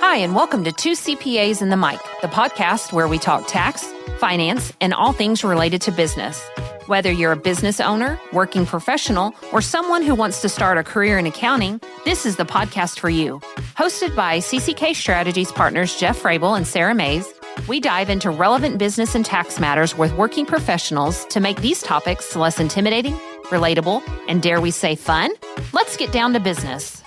Hi, and welcome to Two CPAs and The Mic, the podcast where we talk tax, finance, and all things related to business. Whether you're a business owner, working professional, or someone who wants to start a career in accounting, this is the podcast for you. Hosted by CCK Strategies partners Jeff Frable and Sara Mays, we dive into relevant business and tax matters with working professionals to make these topics less intimidating, relatable, and dare we say fun? Let's get down to business.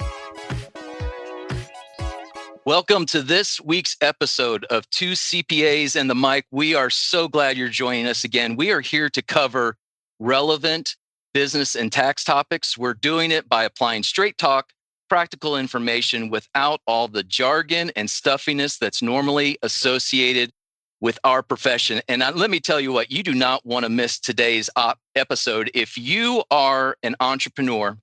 Welcome to this week's episode of Two CPAs and The Mic. We are so glad you're joining us again. We are here to cover relevant business and tax topics. We're doing it by applying straight talk, practical information without all the jargon and stuffiness that's normally associated with our profession. And let me tell you what, you do not want to miss today's episode. If you are an entrepreneur,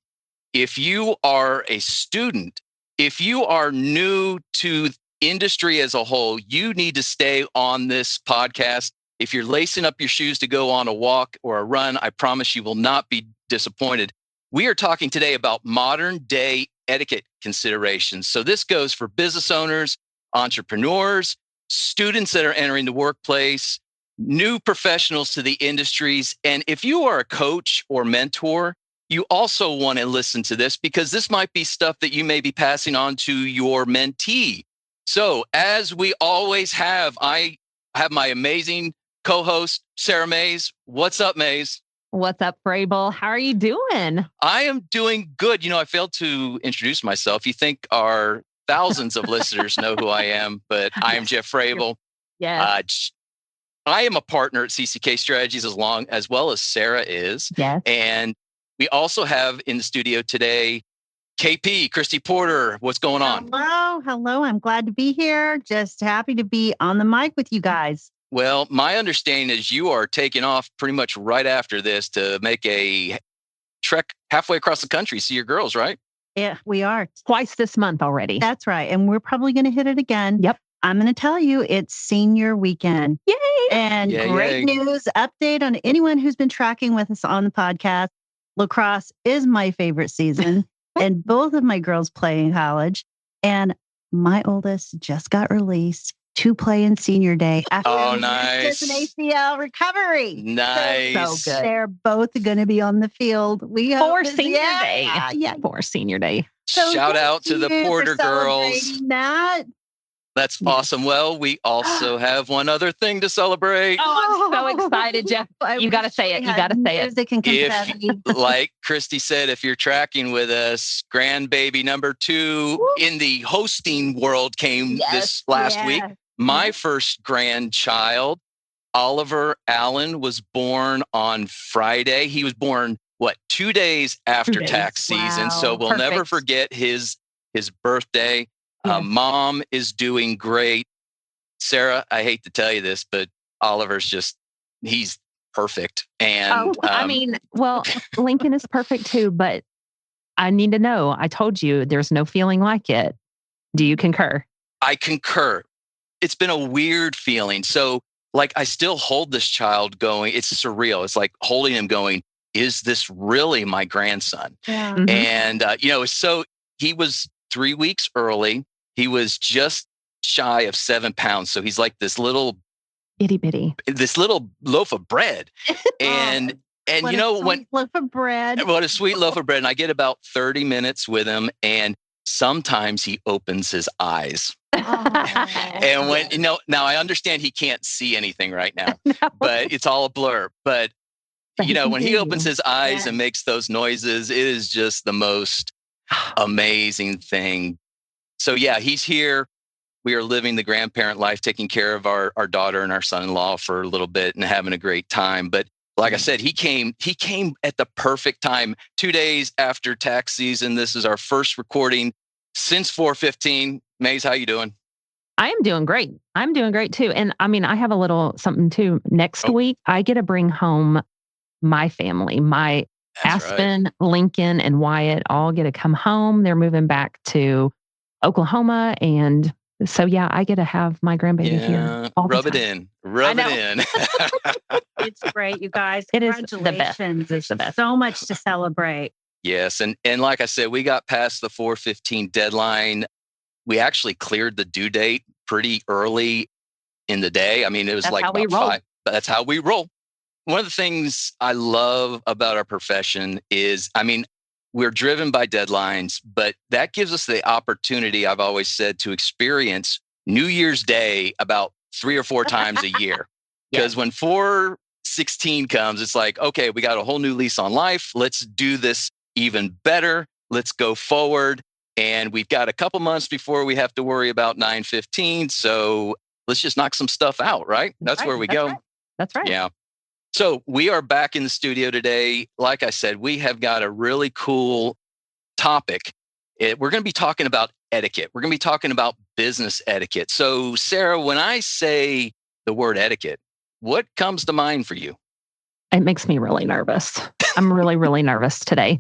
if you are a student, if you are new to industry as a whole, you need to stay on this podcast. If you're lacing up your shoes to go on a walk or a run, I promise you will not be disappointed. We are talking today about modern day etiquette considerations. So this goes for business owners, entrepreneurs, students that are entering the workplace, new professionals to the industries. And if you are a coach or mentor, you also want to listen to this because this might be stuff that you may be passing on to your mentee. So as we always have, I have my amazing co-host, Sara Mays. What's up, Mays? What's up, Frable? How are you doing? I am doing good. You know, I failed to introduce myself. You think our thousands of listeners know who I am, but I am Jeff Frable. Yes. I am a partner at CCK Strategies as well as Sara is. Yes. And we also have in the studio today, KP, Christy Porter. What's going on? Hello. I'm glad to be here. Just happy to be on the mic with you guys. Well, my understanding is you are taking off pretty much right after this to make a trek halfway across the country, see your girls, right? Yeah, we are. Twice this month already. That's right. And we're probably going to hit it again. Yep. I'm going to tell you, it's senior weekend. Yay! And great news, update on anyone who's been tracking with us on the podcast. Lacrosse is my favorite season, and both of my girls play in college. And my oldest just got released to play in senior day after nice. An ACL recovery. Nice. So good. They're both going to be on the field. We for senior day. Yeah. For senior day. So shout out to the Porter girls. That. That's awesome. Well, we also have one other thing to celebrate. Oh, I'm so excited, Jeff. You got to say it. You got to say it. If, like Christy said, if you're tracking with us, grandbaby number 2 in the hosting world came this last week. My first grandchild, Oliver Allen, was born on Friday. He was born, 2 days after tax season. So we'll never forget his birthday. Mom is doing great. Sara, I hate to tell you this, but Oliver's he's perfect. And Lincoln is perfect too, but I need to know, I told you there's no feeling like it. Do you concur? I concur. It's been a weird feeling. So I still hold this child going. It's surreal. It's like holding him going, is this really my grandson? Yeah. Mm-hmm. And, so he was 3 weeks early. He was just shy of 7 pounds. So he's like this little itty bitty, this little loaf of bread. And loaf of bread. What a sweet loaf of bread. And I get about 30 minutes with him. And sometimes he opens his eyes. And when, now I understand he can't see anything right now, but it's all a blur. But, when he opens his eyes and makes those noises, it is just the most amazing thing. So he's here. We are living the grandparent life, taking care of our daughter and our son-in-law for a little bit and having a great time. But like I said, he came at the perfect time, 2 days after tax season. This is our first recording since 4/15. Mays, how you doing? I am doing great. I'm doing great too. And I have a little something too. Next week, I get to bring home my family, my Aspen, right. Lincoln, and Wyatt all get to come home. They're moving back to Oklahoma. And so, I get to have my grandbaby here. Rub it in. It's great, you guys. It is the best. It's the best. So much to celebrate. Yes. And like I said, we got past the 4/15 deadline. we actually cleared the due date pretty early in the day. I mean, it was That's like how we about roll. 5, but that's how we roll. One of the things I love about our profession is, I mean, we're driven by deadlines, but that gives us the opportunity, I've always said, to experience New Year's Day about 3 or 4 times a year. Because when 4/16 comes, it's like, okay, we got a whole new lease on life. Let's do this even better. Let's go forward. And we've got a couple months before we have to worry about 9/15. So let's just knock some stuff out, right? That's where we go. Right. That's right. Yeah. So we are back in the studio today. Like I said, we have got a really cool topic. We're going to be talking about etiquette. We're going to be talking about business etiquette. So, Sarah, when I say the word etiquette, what comes to mind for you? It makes me really nervous. I'm really, really nervous today.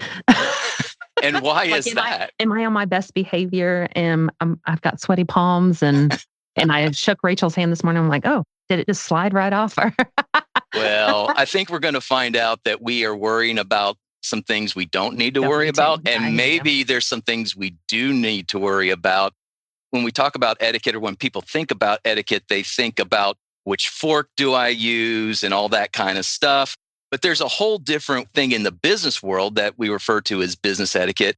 And why is that? Am I on my best behavior? I've got sweaty palms, and I shook Rachel's hand this morning. I'm like, oh, did it just slide right off? Well, I think we're going to find out that we are worrying about some things we don't need to worry about. And maybe there's some things we do need to worry about. When we talk about etiquette, or when people think about etiquette, they think about which fork do I use and all that kind of stuff. But there's a whole different thing in the business world that we refer to as business etiquette.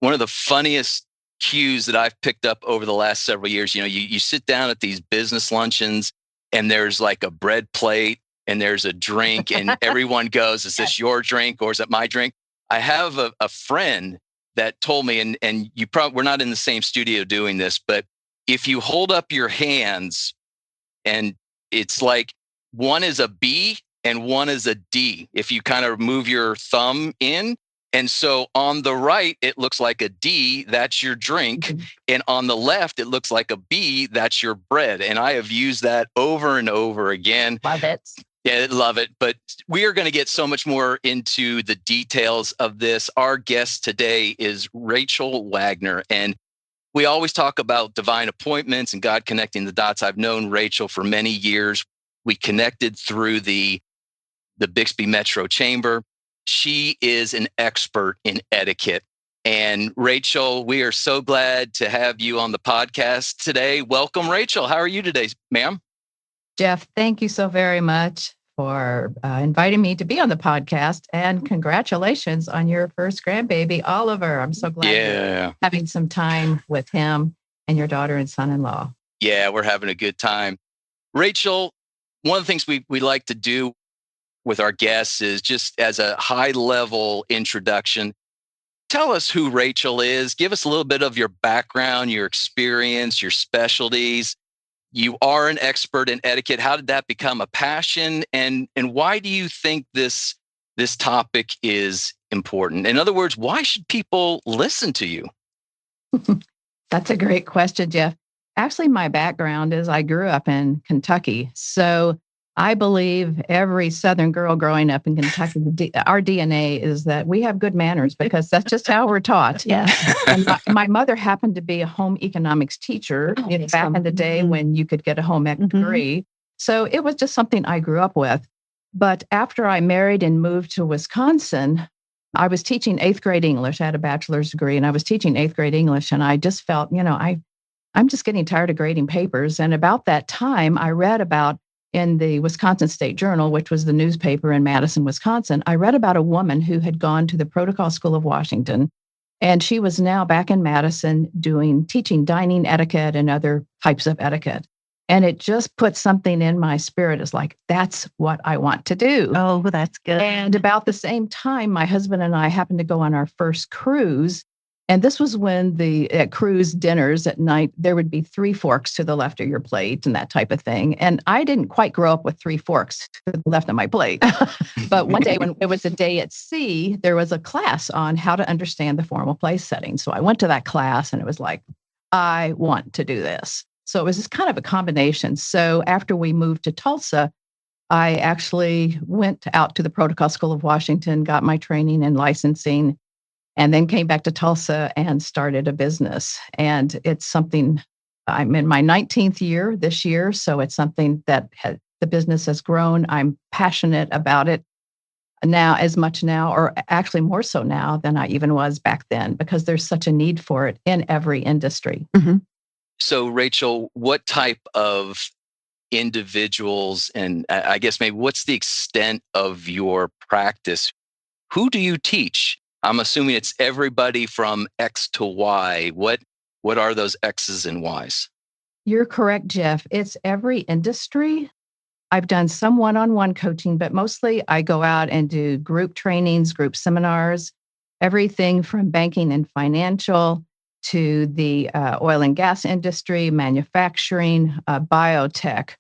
One of the funniest cues that I've picked up over the last several years, you sit down at these business luncheons and there's like a bread plate and there's a drink and everyone goes, is this your drink or is it my drink? I have a friend that told me, and we're not in the same studio doing this, but if you hold up your hands and it's like one is a B and one is a D, if you kind of move your thumb in. And so on the right, it looks like a D, that's your drink. Mm-hmm. And on the left, it looks like a B, that's your bread. And I have used that over and over again. Love it. Yeah, love it. But we are going to get so much more into the details of this. Our guest today is Rachel Wagner. And we always talk about divine appointments and God connecting the dots. I've known Rachel for many years. We connected through the Bixby Metro Chamber. She is an expert in etiquette. And Rachel, we are so glad to have you on the podcast today. Welcome, Rachel. How are you today, ma'am? Jeff, thank you so very much for inviting me to be on the podcast. And congratulations on your first grandbaby, Oliver. I'm so glad you're having some time with him and your daughter and son-in-law. Yeah, we're having a good time. Rachel, one of the things we like to do with our guests is just as a high-level introduction, tell us who Rachel is. Give us a little bit of your background, your experience, your specialties. You are an expert in etiquette. How did that become a passion? And why do you think this topic is important? In other words, why should people listen to you? That's a great question, Jeff. Actually, my background is I grew up in Kentucky. So I believe every Southern girl growing up in Kentucky, our DNA is that we have good manners because that's just how we're taught. Yeah. And my mother happened to be a home economics teacher back in the day when you could get a home ec degree. So it was just something I grew up with. But after I married and moved to Wisconsin, I was teaching 8th grade English. I had a bachelor's degree and I was teaching 8th grade English. And I just felt, I'm just getting tired of grading papers. And about that time, I read about in the Wisconsin State Journal, which was the newspaper in Madison, Wisconsin, I read about a woman who had gone to the Protocol School of Washington, and she was now back in Madison teaching dining etiquette and other types of etiquette. And it just put something in my spirit as like, that's what I want to do. Oh, that's good. And about the same time, my husband and I happened to go on our first cruise. And this was when at cruise dinners at night, there would be 3 forks to the left of your plate and that type of thing. And I didn't quite grow up with 3 forks to the left of my plate. But one day when it was a day at sea, there was a class on how to understand the formal place setting. So I went to that class and it was like, I want to do this. So it was just kind of a combination. So after we moved to Tulsa, I actually went out to the Protocol School of Washington, got my training in licensing, and then came back to Tulsa and started a business. And it's something, I'm in my 19th year this year. So it's something that the business has grown. I'm passionate about it now, as much now, or actually more so now than I even was back then, because there's such a need for it in every industry. Mm-hmm. So, Rachel, what type of individuals, and I guess maybe what's the extent of your practice? Who do you teach? I'm assuming it's everybody from X to Y. What are those X's and Y's? You're correct, Jeff. It's every industry. I've done some one-on-one coaching, but mostly I go out and do group trainings, group seminars, everything from banking and financial to the oil and gas industry, manufacturing, biotech.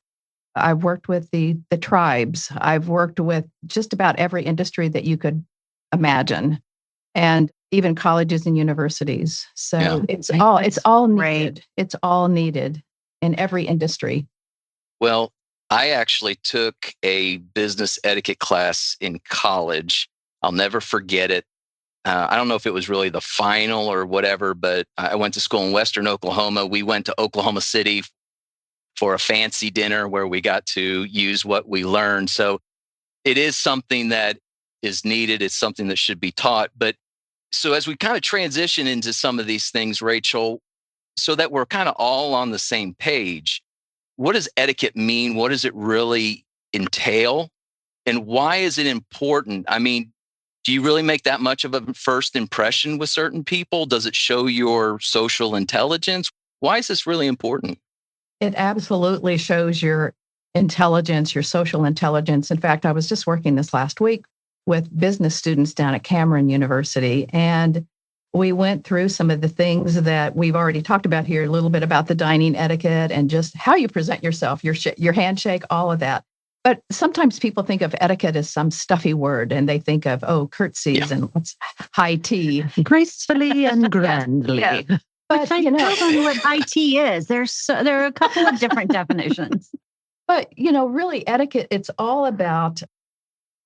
I've worked with the tribes. I've worked with just about every industry that you could imagine, and even colleges and universities. So it's all needed. It's all needed in every industry. Well, I actually took a business etiquette class in college. I'll never forget it. I don't know if it was really the final or whatever, but I went to school in Western Oklahoma. We went to Oklahoma City for a fancy dinner where we got to use what we learned. So it is something that is needed. It's something that should be taught. But so as we kind of transition into some of these things, Rachel, so that we're kind of all on the same page, what does etiquette mean? What does it really entail? And why is it important? I mean, do you really make that much of a first impression with certain people? Does it show your social intelligence? Why is this really important? It absolutely shows your intelligence, your social intelligence. In fact, I was just working this last week with business students down at Cameron University, and we went through some of the things that we've already talked about here, a little bit about the dining etiquette and just how you present yourself, your handshake, all of that. But sometimes people think of etiquette as some stuffy word, and they think of, curtsies and what's high tea. Gracefully and grandly. Yeah. But I don't know what high tea is. There are a couple of different definitions. But, really etiquette, it's all about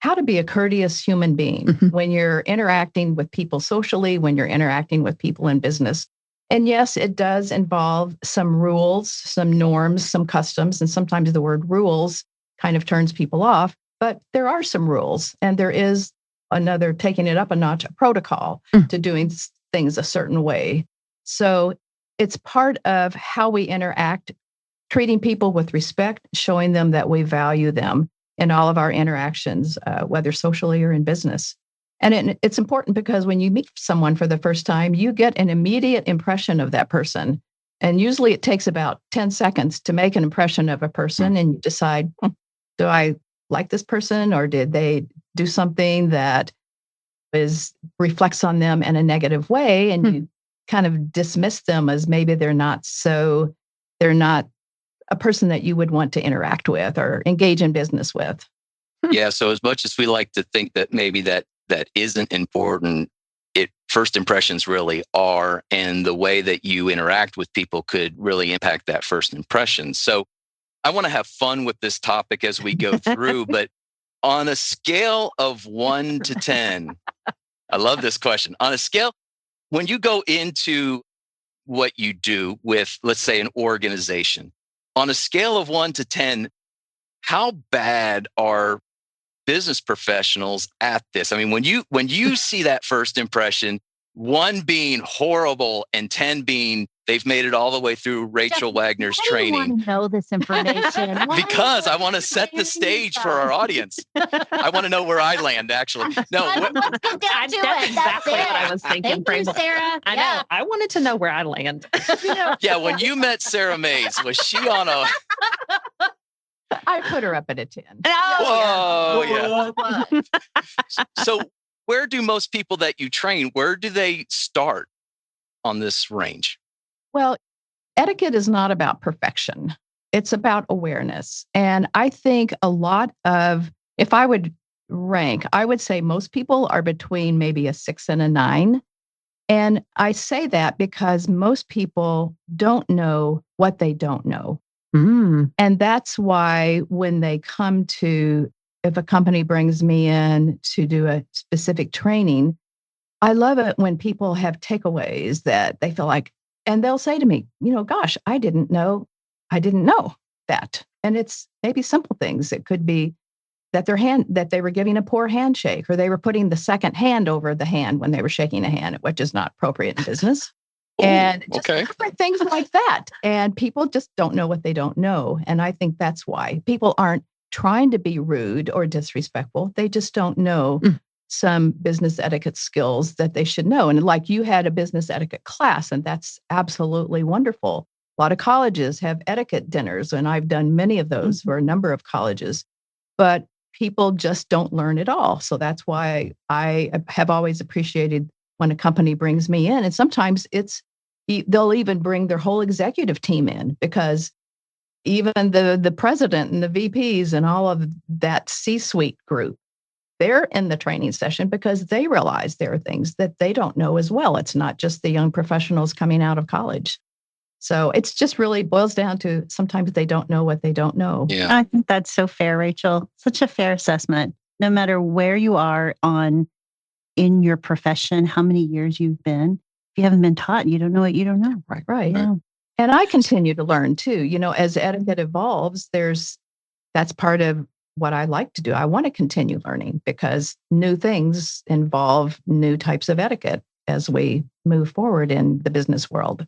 how to be a courteous human being when you're interacting with people socially, when you're interacting with people in business. And yes, it does involve some rules, some norms, some customs, and sometimes the word rules kind of turns people off, but there are some rules, and there is another taking it up a notch, a protocol to doing things a certain way. So it's part of how we interact, treating people with respect, showing them that we value them in all of our interactions, whether socially or in business. And it's important because when you meet someone for the first time, you get an immediate impression of that person. And usually it takes about 10 seconds to make an impression of a person, and you decide, do I like this person, or did they do something that reflects on them in a negative way? And you kind of dismiss them as maybe they're not a person that you would want to interact with or engage in business with. Yeah. So as much as we like to think that maybe that isn't important, first impressions really are, and the way that you interact with people could really impact that first impression. So I want to have fun with this topic as we go through, but on a scale of 1 to 10, I love this question. On a scale, when you go into what you do with, let's say, an organization, on a scale of 1 to 10, how bad are business professionals at this? I mean, when you see that first impression, 1 being horrible and 10 being they've made it all the way through Rachel Wagner's training. Why do you want to know this information? Because I want to set the stage for our audience. I want to know where I land, actually. No, That's exactly what I was thinking. Thank you, Sarah. I know. I wanted to know where I land. Yeah, when you met Sara Mays, was she on a... I put her up at a 10. Whoa, yeah. So where do most people that you train, where do they start on this range? Well, etiquette is not about perfection. It's about awareness. And I think if I would rank, I would say most people are between maybe a 6 and a 9. And I say that because most people don't know what they don't know. And that's why when they come to, if a company brings me in to do a specific training, I love it when people have takeaways that they feel like, and they'll say to me, gosh, I didn't know that. And it's maybe simple things. It could be that that they were giving a poor handshake, or they were putting the second hand over the hand when they were shaking a hand, which is not appropriate in business. And just different things like that. And people just don't know what they don't know. And I think that's why people aren't trying to be rude or disrespectful. They just don't know some business etiquette skills that they should know. And like you had a business etiquette class, and that's absolutely wonderful. A lot of colleges have etiquette dinners, and I've done many of those for a number of colleges. But people just don't learn it all. So that's why I have always appreciated when a company brings me in. And sometimes they'll even bring their whole executive team in, because even the president and the VPs and all of that C-suite group, they're in the training session because they realize there are things that they don't know as well. It's not just the young professionals coming out of college. So it's just really boils down to sometimes they don't know what they don't know. Yeah. I think that's so fair, Rachel. Such a fair assessment. No matter where you are in your profession, how many years you've been, if you haven't been taught, you don't know what you don't know. Right. Yeah. And I continue to learn too. As etiquette evolves, that's part of what I like to do. I want to continue learning because new things involve new types of etiquette as we move forward in the business world.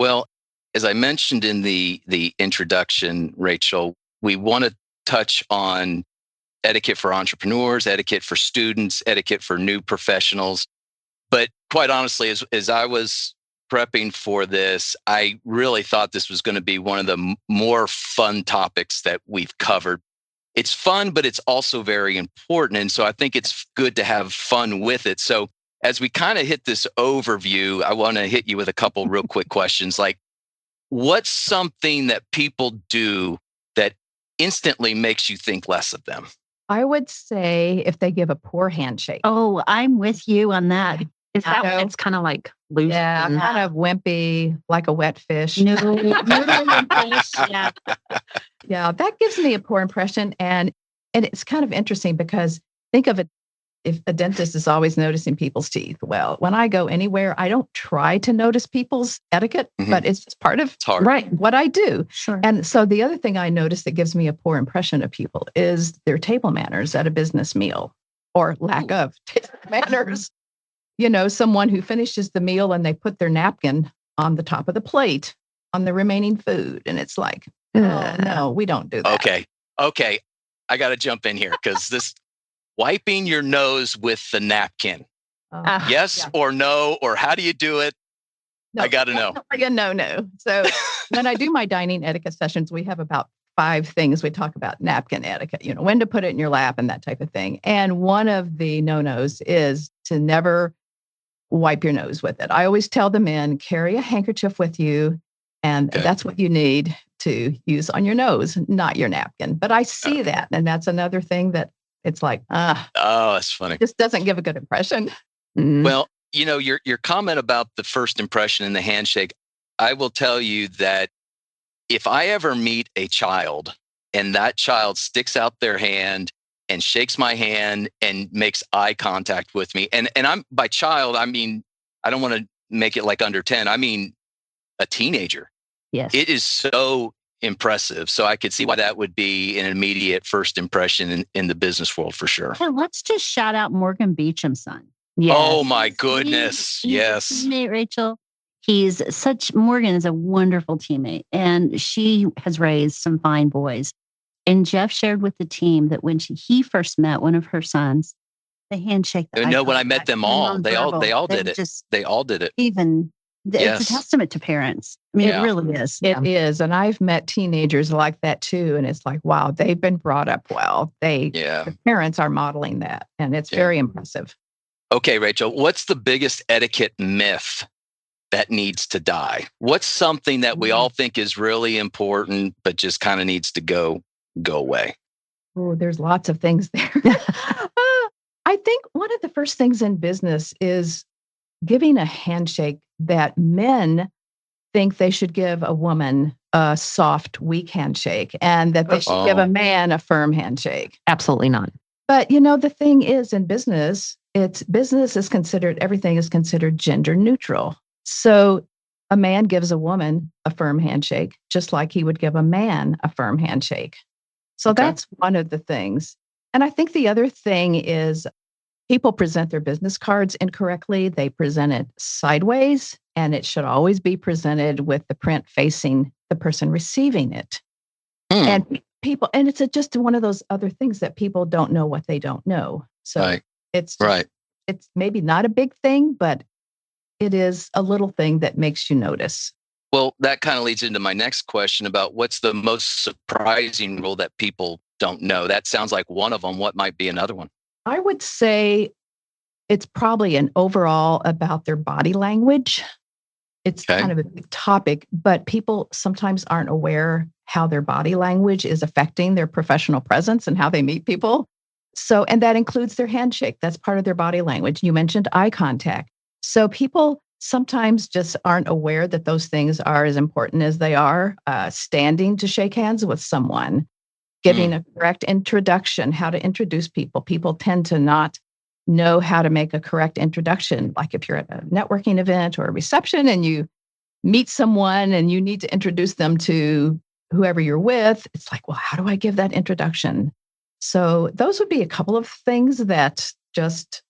Well, as I mentioned in the introduction, Rachel, we want to touch on etiquette for entrepreneurs, etiquette for students, etiquette for new professionals. But quite honestly, as I was prepping for this, I really thought this was going to be one of the more fun topics that we've covered. It's fun, but it's also very important. And so I think it's good to have fun with it. So as we kind of hit this overview, I want to hit you with a couple real quick questions. Like, what's something that people do that instantly makes you think less of them? I would say if they give a poor handshake. Oh, I'm with you on that. Is that when it's kind of like loose? Yeah, and kind of wimpy, like a wet fish. Noodling fish. Yeah. Yeah, that gives me a poor impression. And it's kind of interesting because think of it, if a dentist is always noticing people's teeth. Well, when I go anywhere, I don't try to notice people's etiquette, but it's just part of what I do. Sure. And so the other thing I notice that gives me a poor impression of people is their table manners at a business meal or lack of table manners. Someone who finishes the meal and they put their napkin on the top of the plate on the remaining food. And it's like, oh, no, we don't do that. Okay. I got to jump in here because this wiping your nose with the napkin. Yes or no, or how do you do it? No, I got to know. No. So when I do my dining etiquette sessions, we have about 5 things we talk about napkin etiquette, when to put it in your lap and that type of thing. And one of the no-nos is to never wipe your nose with it. I always tell the men, carry a handkerchief with you, and that's what you need to use on your nose, not your napkin. But I see that, and that's another thing that it's like, oh, that's funny. Just doesn't give a good impression. Well, your comment about the first impression and the handshake, I will tell you that if I ever meet a child and that child sticks out their hand and shakes my hand and makes eye contact with me, and I'm by child, I mean, I don't want to make it like under 10. I mean, a teenager. Yes. It is so impressive. So I could see why that would be an immediate first impression in the business world for sure. Well, let's just shout out Morgan Beecham's son. Yes. Oh my goodness. Yes. Teammate, Rachel. Morgan is a wonderful teammate, and she has raised some fine boys. And Jeff shared with the team that when he first met one of her sons, the handshake. When I met them all, they all did it. They all did it. It's a testament to parents. I mean, it really is. It is. And I've met teenagers like that too. And it's like, wow, they've been brought up well. The parents are modeling that. And it's very impressive. Okay, Rachel, what's the biggest etiquette myth that needs to die? What's something that we all think is really important, but just kind of needs to go away? Oh, there's lots of things there. I think one of the first things in business is giving a handshake that men think they should give a woman a soft, weak handshake, and that they should give a man a firm handshake. Absolutely not. But, the thing is in business, everything is considered gender neutral. So a man gives a woman a firm handshake, just like he would give a man a firm handshake. So that's one of the things. And I think the other thing is People present their business cards incorrectly. They present it sideways, and it should always be presented with the print facing the person receiving it. And people, and it's just one of those other things that people don't know what they don't know. So it's maybe not a big thing, but it is a little thing that makes you notice. Well, that kind of leads into my next question about what's the most surprising rule that people don't know. That sounds like one of them. What might be another one? I would say it's probably an overall about their body language. It's kind of a big topic, but people sometimes aren't aware how their body language is affecting their professional presence and how they meet people. So, and that includes their handshake. That's part of their body language. You mentioned eye contact. So people sometimes just aren't aware that those things are as important as they are. Standing to shake hands with someone, giving a correct introduction, how to introduce people. People tend to not know how to make a correct introduction. Like if you're at a networking event or a reception and you meet someone and you need to introduce them to whoever you're with, it's like, well, how do I give that introduction? So those would be a couple of things that just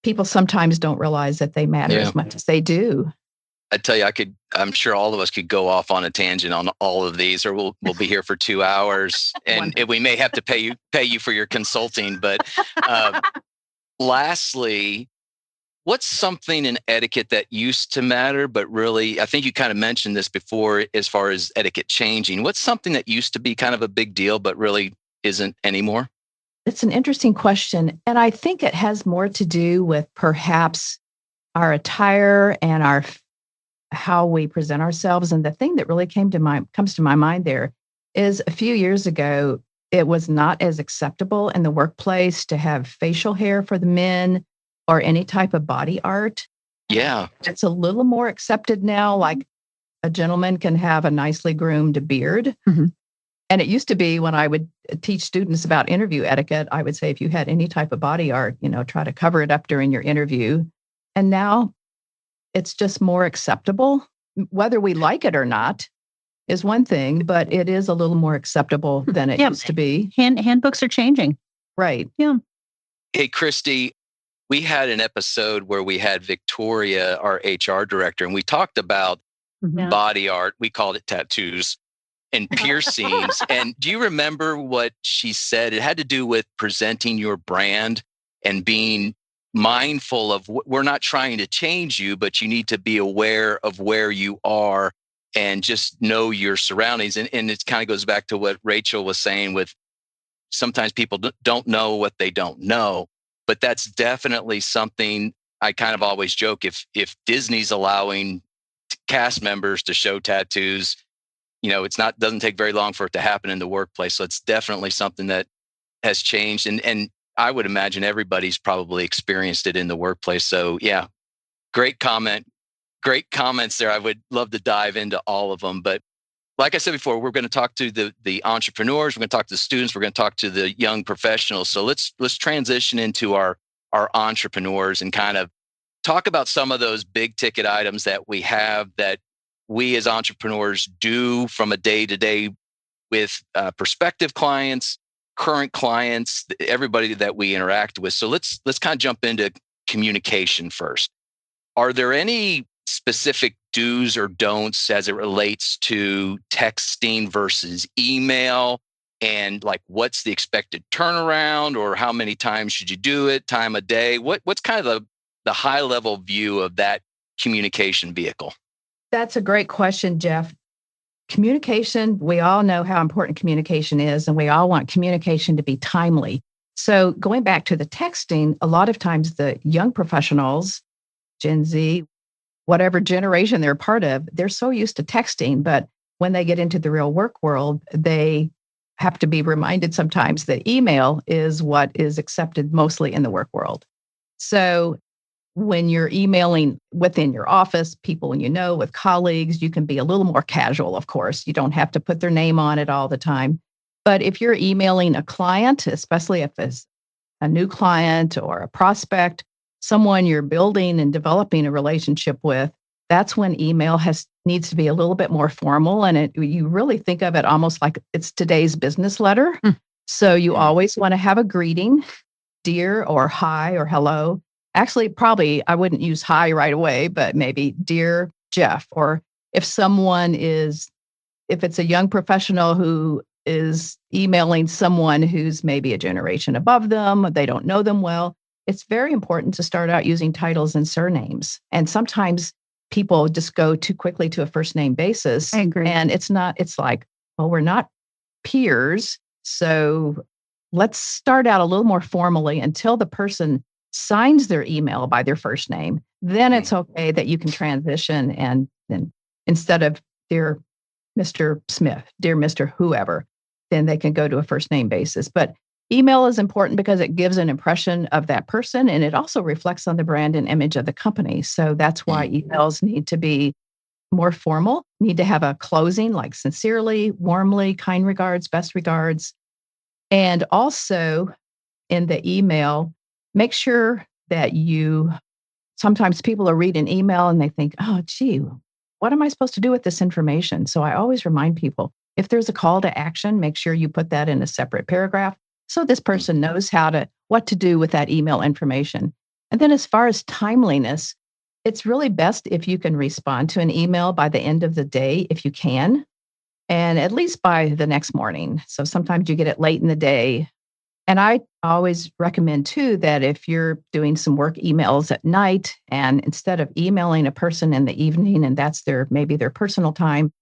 people sometimes don't realize that they matter as much as they do. I tell you, I'm sure all of us could go off on a tangent on all of these, or we'll be here for 2 hours, and we may have to pay you for your consulting. But lastly, what's something in etiquette that used to matter, but really, I think you kind of mentioned this before, as far as etiquette changing. What's something that used to be kind of a big deal, but really isn't anymore? It's an interesting question, and I think it has more to do with perhaps our attire and how we present ourselves. And the thing that really comes to my mind there is a few years ago, it was not as acceptable in the workplace to have facial hair for the men or any type of body art. Yeah. It's a little more accepted now. Like a gentleman can have a nicely groomed beard. Mm-hmm. And it used to be when I would teach students about interview etiquette, I would say, if you had any type of body art, try to cover it up during your interview. And now it's just more acceptable. Whether we like it or not is one thing, but it is a little more acceptable than it used to be. Handbooks are changing. Right. Yeah. Hey, Christy, we had an episode where we had Victoria, our HR director, and we talked about body art. We called it tattoos and piercings. And do you remember what she said? It had to do with presenting your brand and being mindful of, we're not trying to change you, but you need to be aware of where you are and just know your surroundings. And it kind of goes back to what Rachel was saying with sometimes people don't know what they don't know, but that's definitely something I kind of always joke. If Disney's allowing cast members to show tattoos, doesn't take very long for it to happen in the workplace. So it's definitely something that has changed. And I would imagine everybody's probably experienced it in the workplace. So yeah, great comments there. I would love to dive into all of them. But like I said before, we're going to talk to the entrepreneurs, we're going to talk to the students, we're going to talk to the young professionals. So let's transition into our entrepreneurs and kind of talk about some of those big ticket items that we have that we as entrepreneurs do from a day-to-day with prospective clients, current clients, everybody that we interact with. So let's kind of jump into communication first. Are there any specific do's or don'ts as it relates to texting versus email? And like, what's the expected turnaround, or how many times should you do it, time of day? What's kind of the high level view of that communication vehicle? That's a great question, Jeff. Communication, we all know how important communication is, and we all want communication to be timely. So going back to the texting, a lot of times the young professionals, Gen Z, whatever generation they're part of, they're so used to texting, but when they get into the real work world, they have to be reminded sometimes that email is what is accepted mostly in the work world. So when you're emailing within your office, people with colleagues, you can be a little more casual, of course. You don't have to put their name on it all the time. But if you're emailing a client, especially if it's a new client or a prospect, someone you're building and developing a relationship with, that's when email needs to be a little bit more formal. And you really think of it almost like it's today's business letter. So you always want to have a greeting. dear or hi or hello. Actually, probably I wouldn't use hi right away, but maybe dear Jeff. Or if it's a young professional who is emailing someone who's maybe a generation above them, they don't know them well, it's very important to start out using titles and surnames. And sometimes people just go too quickly to a first name basis. I agree. And it's like, well, we're not peers. So let's start out a little more formally until the person signs their email by their first name. Then it's okay that you can transition, and then instead of dear Mr. Smith, dear Mr. whoever, then they can go to a first name basis. But email is important because it gives an impression of that person, and it also reflects on the brand and image of the company. So that's why emails need to be more formal, need to have a closing like sincerely, warmly, kind regards, best regards. And also in the email, make sure that sometimes people are reading email and they think, oh, gee, what am I supposed to do with this information? So I always remind people, if there's a call to action, make sure you put that in a separate paragraph so this person knows what to do with that email information. And then as far as timeliness, it's really best if you can respond to an email by the end of the day, if you can, and at least by the next morning. So sometimes you get it late in the day. And I always recommend too that if you're doing some work emails at night, and instead of emailing a person in the evening and that's maybe their personal time,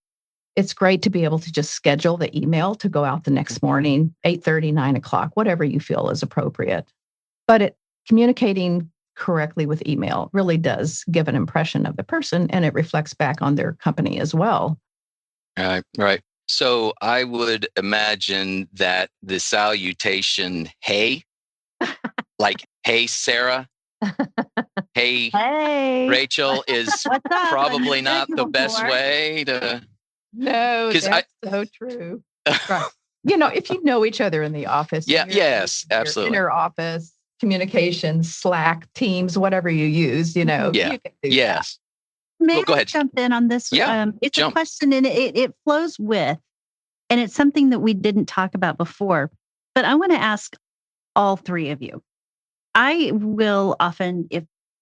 it's great to be able to just schedule the email to go out the next morning, 8:30, 9 o'clock, whatever you feel is appropriate. But communicating correctly with email really does give an impression of the person, and it reflects back on their company as well. Right. So I would imagine that the salutation, hey, like, hey, Sarah, hey, Rachel, is probably not the best way to. No, that's so true. Right. If you know each other in the office. Yes, absolutely. Inner office, communications, Slack, Teams, whatever you use, you can do yes. May go I ahead. jump in on this? Yeah, it's a question, and it flows with, and it's something that we didn't talk about before, but I want to ask all three of you. I will often,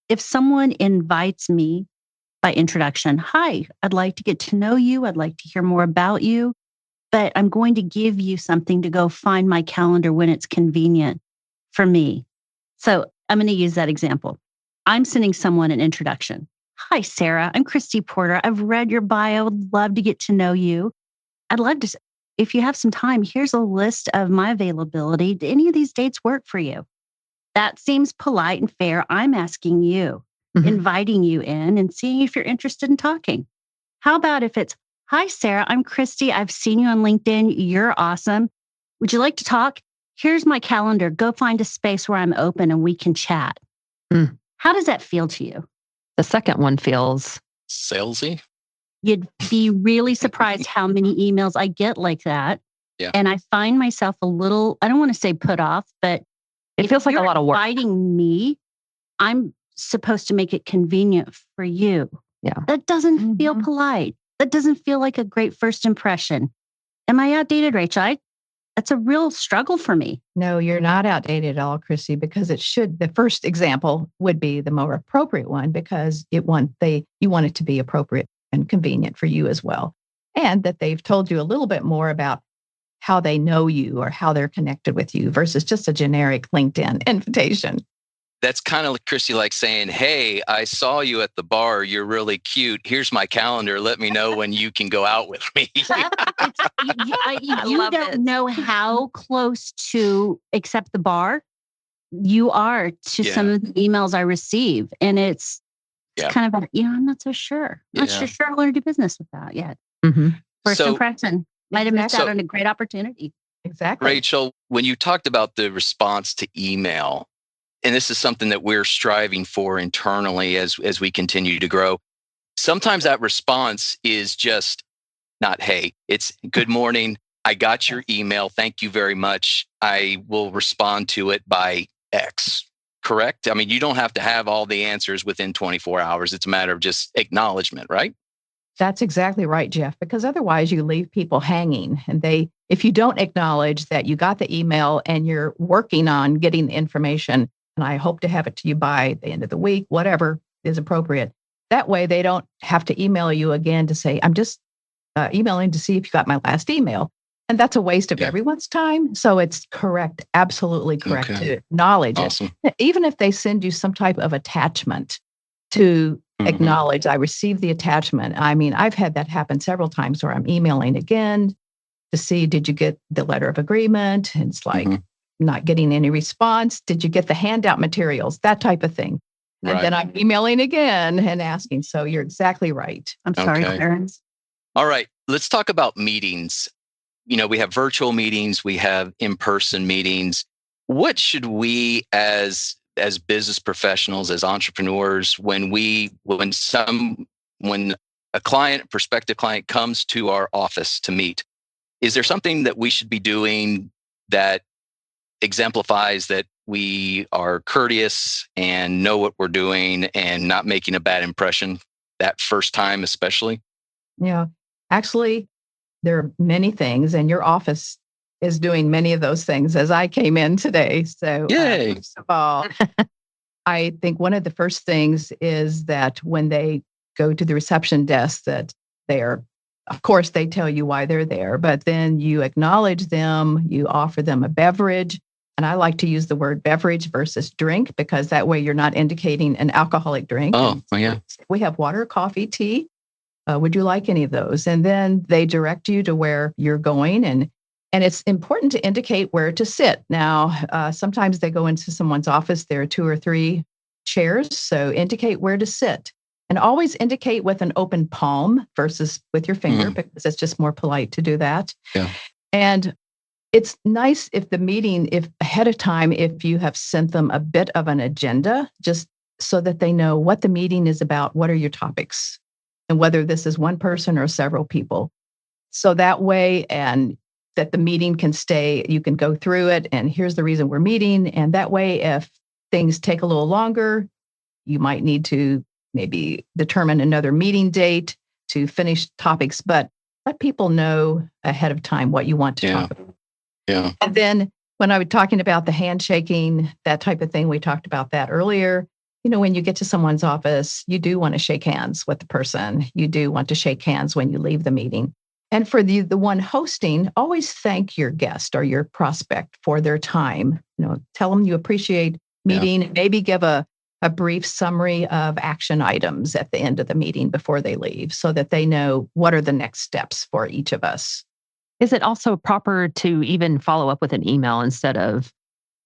if someone invites me by introduction, hi, I'd like to get to know you. I'd like to hear more about you, but I'm going to give you something to go find my calendar when it's convenient for me. So I'm going to use that example. I'm sending someone an introduction. Hi, Sarah. I'm Christy Porter. I've read your bio. Would love to get to know you. I'd love to, if you have some time, here's a list of my availability. Do any of these dates work for you? That seems polite and fair. I'm asking you, inviting you in and seeing if you're interested in talking. How about if it's, hi, Sarah, I'm Christy. I've seen you on LinkedIn. You're awesome. Would you like to talk? Here's my calendar. Go find a space where I'm open and we can chat. How does that feel to you? The second one feels salesy. You'd be really surprised how many emails I get like that. Yeah. And I find myself a little, I don't want to say put off, but it feels like a lot of work. Inviting me, I'm supposed to make it convenient for you. Yeah. That doesn't feel polite. That doesn't feel like a great first impression. Am I outdated, Rachel? That's a real struggle for me. No, you're not outdated at all, Chrissy, because the first example would be the more appropriate one, because you want it to be appropriate and convenient for you as well. And that they've told you a little bit more about how they know you or how they're connected with you versus just a generic LinkedIn invitation. That's kind of, Christy, like saying, hey, I saw you at the bar. You're really cute. Here's my calendar. Let me know when you can go out with me. You don't know how close to accept the bar you are to some of the emails I receive. And it's kind of, I'm not so sure. Not so sure I want to do business with that yet. First impression. Might have missed out on a great opportunity. Exactly. Rachel, when you talked about the response to email, and this is something that we're striving for internally as we continue to grow, sometimes that response is just not, hey, it's good morning. I got your email. Thank you very much. I will respond to it by X. Correct? I mean, you don't have to have all the answers within 24 hours. It's a matter of just acknowledgement, right? That's exactly right, Jeff, because otherwise you leave people hanging, and if you don't acknowledge that you got the email and you're working on getting the information, and I hope to have it to you by the end of the week, whatever is appropriate. That way they don't have to email you again to say, I'm just emailing to see if you got my last email. And that's a waste of everyone's time. So it's correct, absolutely correct to acknowledge it. Even if they send you some type of attachment to acknowledge, I received the attachment. I mean, I've had that happen several times where I'm emailing again to see, did you get the letter of agreement? And it's like not getting any response. Did you get the handout materials? That type of thing. And then I'm emailing again and asking. So you're exactly right. I'm sorry, Clarence. All right. Let's talk about meetings. You know, we have virtual meetings, we have in-person meetings. What should we as business professionals, as entrepreneurs, when a prospective client comes to our office to meet, is there something that we should be doing that exemplifies that we are courteous and know what we're doing and not making a bad impression that first time, especially? Yeah, actually, there are many things, and your office is doing many of those things as I came in today. So, first of all, I think one of the first things is that when they go to the reception desk, that of course, they tell you why they're there, but then you acknowledge them, you offer them a beverage. And I like to use the word beverage versus drink, because that way you're not indicating an alcoholic drink. We have water, coffee, tea. Would you like any of those? And then they direct you to where you're going. And it's important to indicate where to sit. Now, sometimes they go into someone's office, there are 2 or 3 chairs. So indicate where to sit. And always indicate with an open palm versus with your finger, because it's just more polite to do that. Yeah. And it's nice if ahead of time, if you have sent them a bit of an agenda, just so that they know what the meeting is about, what are your topics, and whether this is one person or several people. So that way, and that the meeting can stay, you can go through it, and here's the reason we're meeting. And that way, if things take a little longer, you might need to maybe determine another meeting date to finish topics, but let people know ahead of time what you want to talk about. Yeah. And then when I was talking about the handshaking, that type of thing, we talked about that earlier. You know, when you get to someone's office, you do want to shake hands with the person. You do want to shake hands when you leave the meeting. And for the one hosting, always thank your guest or your prospect for their time. You know, tell them you appreciate meeting, and maybe give a brief summary of action items at the end of the meeting before they leave, so that they know what are the next steps for each of us. Is it also proper to even follow up with an email instead of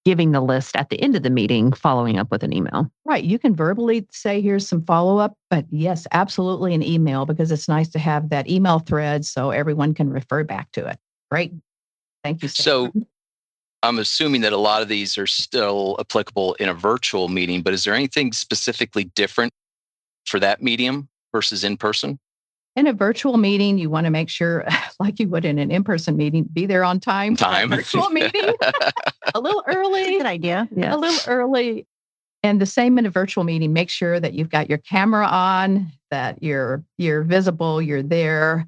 giving the list at the end of the meeting, following up with an email? Right. You can verbally say, here's some follow-up, but yes, absolutely an email, because it's nice to have that email thread so everyone can refer back to it. Great. Thank you, Sarah. So I'm assuming that a lot of these are still applicable in a virtual meeting, but is there anything specifically different for that medium versus in person? In a virtual meeting, you want to make sure, like you would in an in-person meeting, be there on time. Virtual meeting, a little early. Good idea. Yeah. A little early. And the same in a virtual meeting, make sure that you've got your camera on, that you're visible, you're there,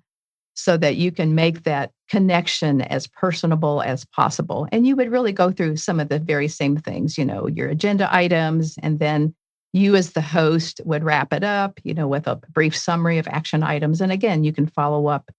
so that you can make that connection as personable as possible. And you would really go through some of the very same things, you know, your agenda items, and then you as the host would wrap it up, you know, with a brief summary of action items. And again, you can follow up,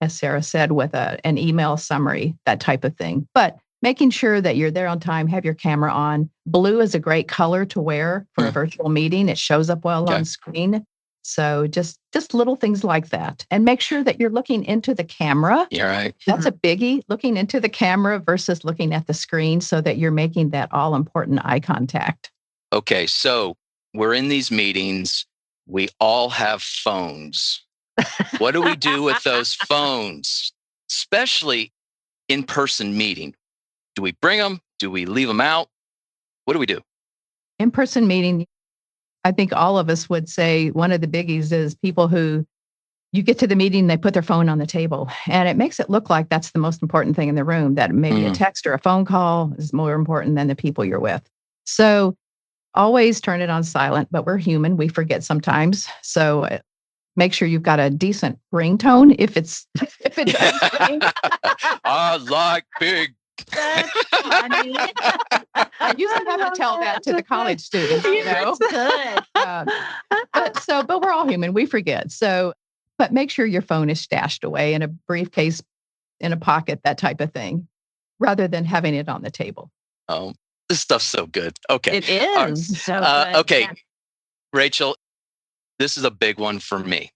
as Sarah said, with an email summary, that type of thing. But making sure that you're there on time, have your camera on. Blue is a great color to wear for a virtual meeting. It shows up well on screen. So just little things like that. And make sure that you're looking into the camera. Yeah, right. That's a biggie, looking into the camera versus looking at the screen, so that you're making that all important eye contact. Okay, so we're in these meetings. We all have phones. What do we do with those phones, especially in-person meeting? Do we bring them? Do we leave them out? What do we do? In-person meeting, I think all of us would say one of the biggies is people who, you get to the meeting, they put their phone on the table, and it makes it look like that's the most important thing in the room, that maybe a text or a phone call is more important than the people you're with. So always turn it on silent, but we're human. We forget sometimes. So Make sure you've got a decent ringtone if it does ring. I like big. That's funny. I usually have to tell that to the college students, That's good. But we're all human. We forget. But make sure your phone is stashed away in a briefcase, in a pocket, that type of thing, rather than having it on the table. Oh, this stuff's so good. Okay. It is. So good. Okay. Yeah. Rachel, this is a big one for me.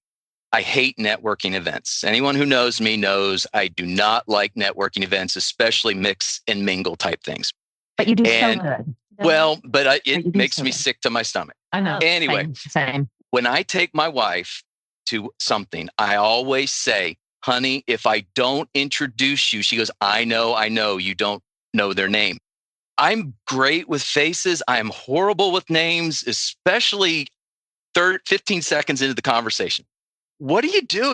I hate networking events. Anyone who knows me knows I do not like networking events, especially mix and mingle type things. But you do And- so good. Well, but you it do makes so me good. sick to my stomach. I know. Anyway. Same. When I take my wife to something, I always say, honey, if I don't introduce you, she goes, I know, you don't know their name. I'm great with faces. I'm horrible with names, especially 15 seconds into the conversation. What do you do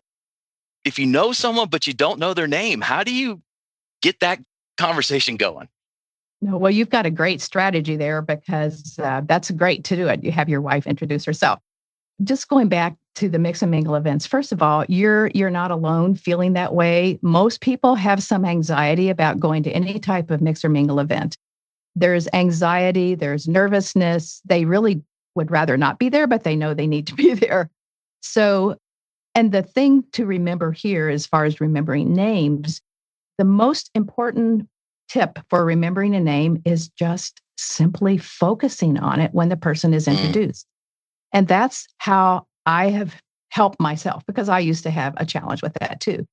if you know someone, but you don't know their name? How do you get that conversation going? No, well, you've got a great strategy there because that's great to do it. You have your wife introduce herself. Just going back to the mix and mingle events, first of all, you're not alone feeling that way. Most people have some anxiety about going to any type of mix or mingle event. There's anxiety, there's nervousness. They really would rather not be there, but they know they need to be there. So, and the thing to remember here, as far as remembering names, the most important tip for remembering a name is just simply focusing on it when the person is introduced. And that's how I have helped myself, because I used to have a challenge with that too.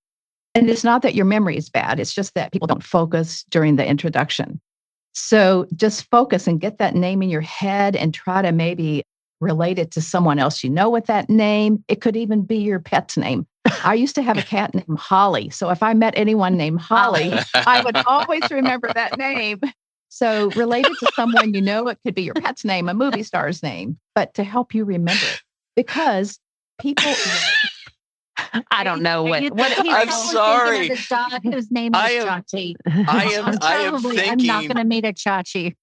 And it's not that your memory is bad. It's just that people don't focus during the introduction. So just focus and get that name in your head and try to maybe relate it to someone else you know with that name. It could even be your pet's name. I used to have a cat named Holly. So if I met anyone named Holly, I would always remember that name. So relate it to someone you know. It could be your pet's name, a movie star's name, but to help you remember it. Because people... I don't know what I'm sorry. His dog whose name is Chachi. I am thinking. I'm not going to meet a Chachi.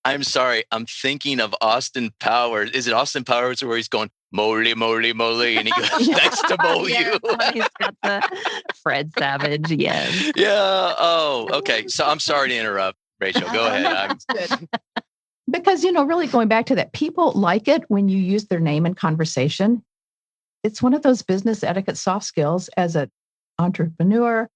I'm sorry. I'm thinking of Austin Powers. Is it Austin Powers where he's going, moly, moly, moly, and he goes, nice to know you. He's got the Fred Savage. Yes. Yeah. Oh, okay. So I'm sorry to interrupt, Rachel. Go ahead. That's good. Because, really going back to that, people like it when you use their name in conversation. It's one of those business etiquette soft skills as an entrepreneur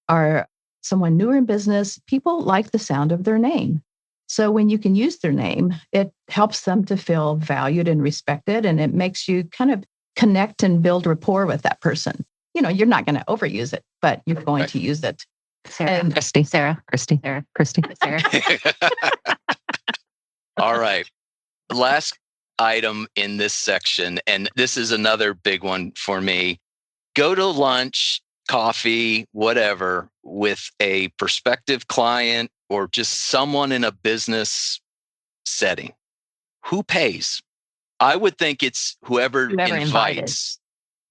or someone newer in business. People like the sound of their name. So when you can use their name, it helps them to feel valued and respected, and it makes you kind of connect and build rapport with that person. You're not going to overuse it, but you're going to use it. Sarah, Christy. Sarah, Christy. Sarah, Christy. Sarah. All right. Last item in this section, and this is another big one for me. Go to lunch, coffee, whatever, with a prospective client or just someone in a business setting. Who pays? I would think it's whoever Invited. invites.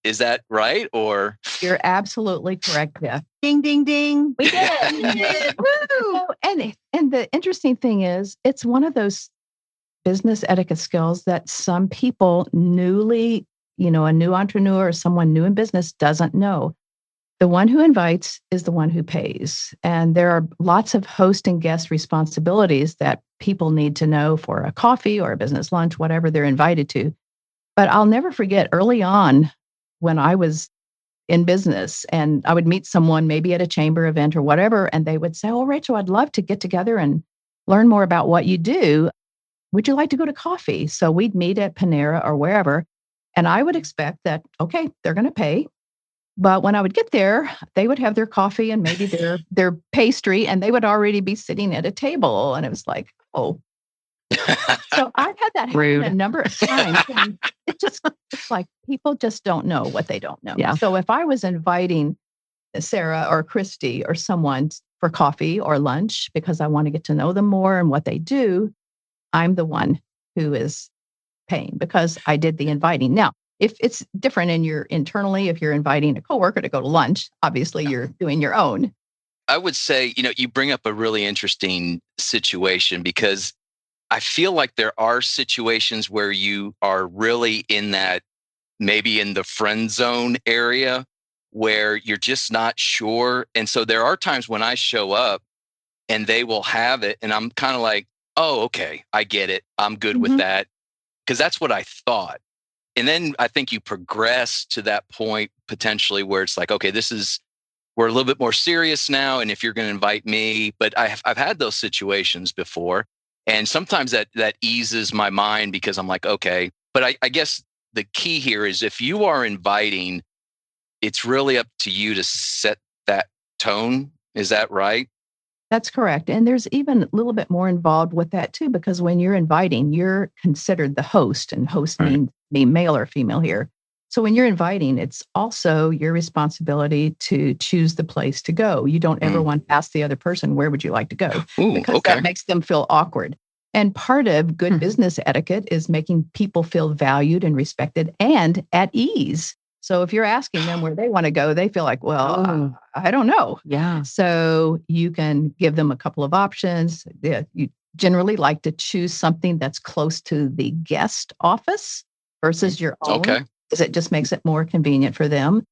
Is that right? Or You're absolutely correct, Jeff. Ding, ding, ding. We did it. We did. Woo! And the interesting thing is, it's one of those business etiquette skills that some people newly, a new entrepreneur or someone new in business doesn't know. The one who invites is the one who pays. And there are lots of host and guest responsibilities that people need to know for a coffee or a business lunch, whatever they're invited to. But I'll never forget early on when I was in business and I would meet someone maybe at a chamber event or whatever, and they would say, "Oh, Rachel, I'd love to get together and learn more about what you do. Would you like to go to coffee?" So we'd meet at Panera or wherever. And I would expect that, okay, they're going to pay. But when I would get there, they would have their coffee and maybe their pastry, and they would already be sitting at a table. And it was like, oh. So I've had that happen a number of times. And it's like people just don't know what they don't know. Yeah. So if I was inviting Sarah or Christy or someone for coffee or lunch because I want to get to know them more and what they do, I'm the one who is paying because I did the inviting. Now, if it's different and you're internally, if you're inviting a coworker to go to lunch, obviously you're doing your own. I would say, you bring up a really interesting situation because I feel like there are situations where you are really in that maybe in the friend zone area where you're just not sure. And so there are times when I show up and they will have it, and I'm kind of like, oh, okay, I get it. I'm good with that. Because that's what I thought. And then I think you progress to that point potentially where it's like, okay, we're a little bit more serious now. And if you're going to invite me, but I've had those situations before. And sometimes that eases my mind because I'm like, okay, but I guess the key here is if you are inviting, it's really up to you to set that tone. Is that right? That's correct. And there's even a little bit more involved with that too, because when you're inviting, you're considered the host, and host means male or female here. So when you're inviting, it's also your responsibility to choose the place to go. You don't ever want to ask the other person, where would you like to go? Because that makes them feel awkward. And part of good business etiquette is making people feel valued and respected and at ease. So if you're asking them where they want to go, they feel like, well, I don't know. Yeah. So you can give them a couple of options. You generally like to choose something that's close to the guest office versus your own, because it just makes it more convenient for them.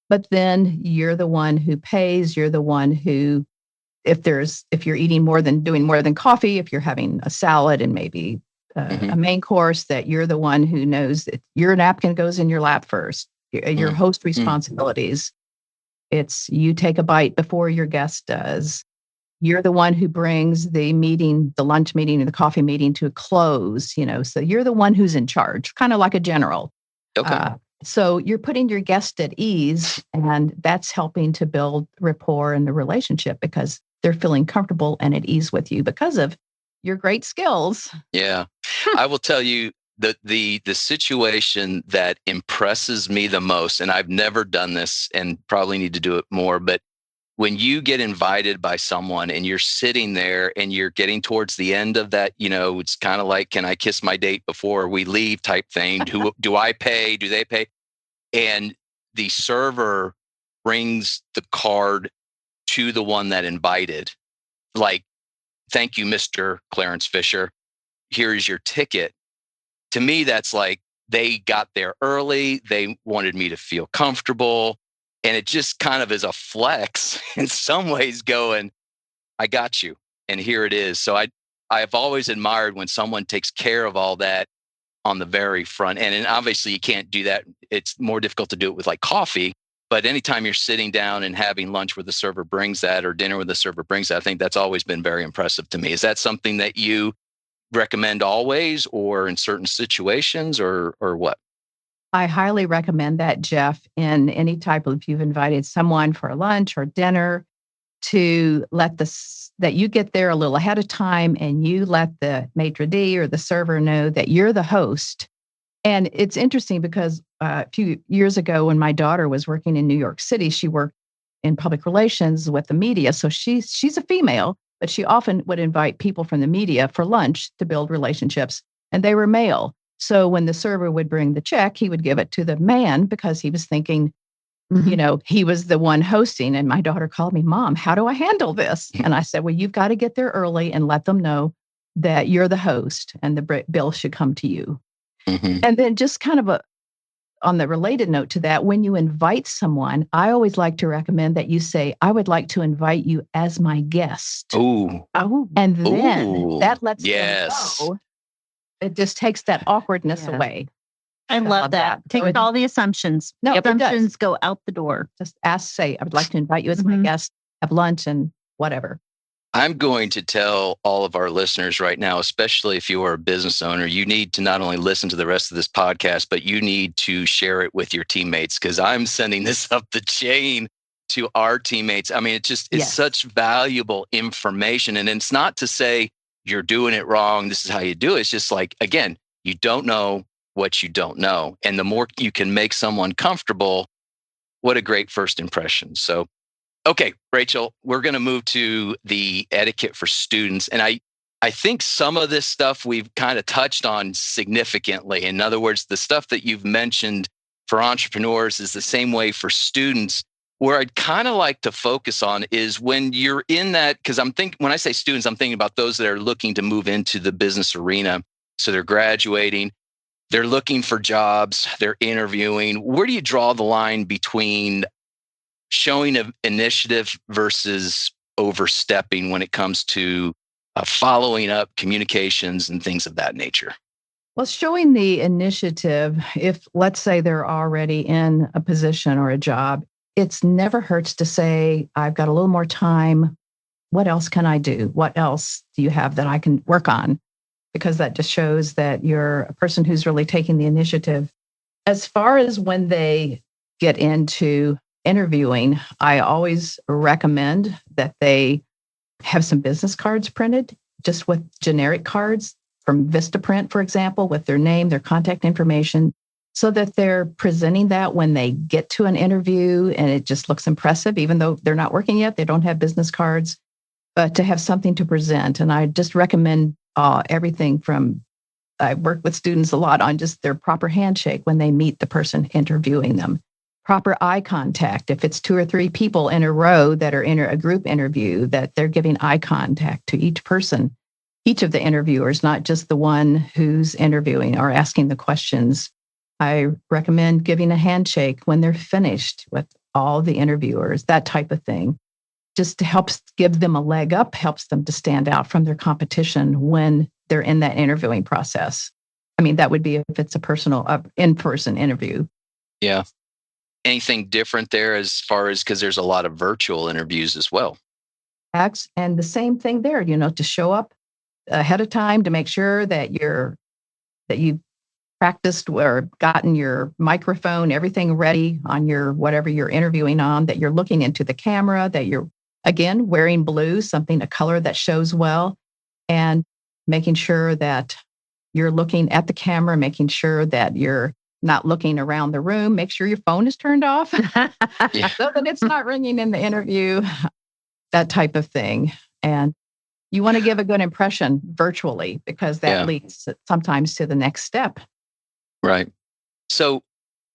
But then you're the one who pays. You're the one who, if you're doing more than coffee, if you're having a salad and maybe a main course, that you're the one who knows that your napkin goes in your lap first. Your host responsibilities. It's you take a bite before your guest does. You're the one who brings the lunch meeting or the coffee meeting to a close, so you're the one who's in charge, kind of like a general. Okay. So you're putting your guest at ease, and that's helping to build rapport in the relationship because they're feeling comfortable and at ease with you because of your great skills. Yeah. I will tell you, the situation that impresses me the most, and I've never done this and probably need to do it more, but when you get invited by someone and you're sitting there and you're getting towards the end of that, it's kind of like, can I kiss my date before we leave type thing? Do I pay? Do they pay? And the server brings the card to the one that invited, like, thank you, Mr. Clarence Fisher. Here is your ticket. To me, that's like they got there early. They wanted me to feel comfortable. And it just kind of is a flex in some ways going, I got you. And here it is. So I've always admired when someone takes care of all that on the very front end. And obviously you can't do that. It's more difficult to do it with like coffee. But anytime you're sitting down and having lunch where the server brings that or dinner where the server brings that, I think that's always been very impressive to me. Is that something that you recommend always or in certain situations or what? I highly recommend that, Jeff, in any type of, if you've invited someone for lunch or dinner, to that you get there a little ahead of time and you let the maitre d' or the server know that you're the host. And it's interesting because a few years ago when my daughter was working in New York City, she worked in public relations with the media. So she's a female, but she often would invite people from the media for lunch to build relationships, and they were male. So when the server would bring the check, he would give it to the man because he was thinking, he was the one hosting. And my daughter called me, Mom, how do I handle this? And I said, well, you've got to get there early and let them know that you're the host and the bill should come to you. And then just kind of on the related note to that, when you invite someone, I always like to recommend that you say, I would like to invite you as my guest. Oh. And then that lets them know. know. It just takes that awkwardness away. I love that. Take all the assumptions. No, assumptions go out the door. Just say, I would like to invite you as my guest, have lunch and whatever. I'm going to tell all of our listeners right now, especially if you are a business owner, you need to not only listen to the rest of this podcast, but you need to share it with your teammates because I'm sending this up the chain to our teammates. I mean, it's such valuable information. And it's not to say you're doing it wrong. This is how you do it. It's just like, again, you don't know what you don't know. And the more you can make someone comfortable, what a great first impression. So, okay, Rachel, we're going to move to the etiquette for students. And I think some of this stuff we've kind of touched on significantly. In other words, the stuff that you've mentioned for entrepreneurs is the same way for students. Where I'd kind of like to focus on is when you're in that, because when I say students, I'm thinking about those that are looking to move into the business arena. So they're graduating. they're looking for jobs, they're interviewing. Where do you draw the line between showing of initiative versus overstepping when it comes to following up communications and things of that nature? Well, showing the initiative, if let's say they're already in a position or a job, it's never hurts to say, I've got a little more time. What else can I do? What else do you have that I can work on? Because that just shows that you're a person who's really taking the initiative. As far as when they get into interviewing, I always recommend that they have some business cards printed, just with generic cards from Vistaprint, for example, with their name, their contact information, so that they're presenting that when they get to an interview and it just looks impressive, even though they're not working yet, they don't have business cards, but to have something to present. And I just recommend everything from, I work with students a lot on just their proper handshake when they meet the person interviewing them. Proper eye contact. If it's 2 or 3 people in a row that are in a group interview, that they're giving eye contact to each person, each of the interviewers, not just the one who's interviewing or asking the questions. I recommend giving a handshake when they're finished with all the interviewers, that type of thing. Just helps give them a leg up, helps them to stand out from their competition when they're in that interviewing process. I mean, that would be if it's a personal, in-person interview. Yeah. Anything different there as far as, because there's a lot of virtual interviews as well. And the same thing there, to show up ahead of time to make sure that you've practiced or gotten your microphone, everything ready on your whatever you're interviewing on, that you're looking into the camera, that you're, again, wearing blue, a color that shows well, and making sure that you're looking at the camera, making sure that you're not looking around the room. Make sure your phone is turned off so that it's not ringing in the interview, that type of thing. And you want to give a good impression virtually, because that leads sometimes to the next step. Right. So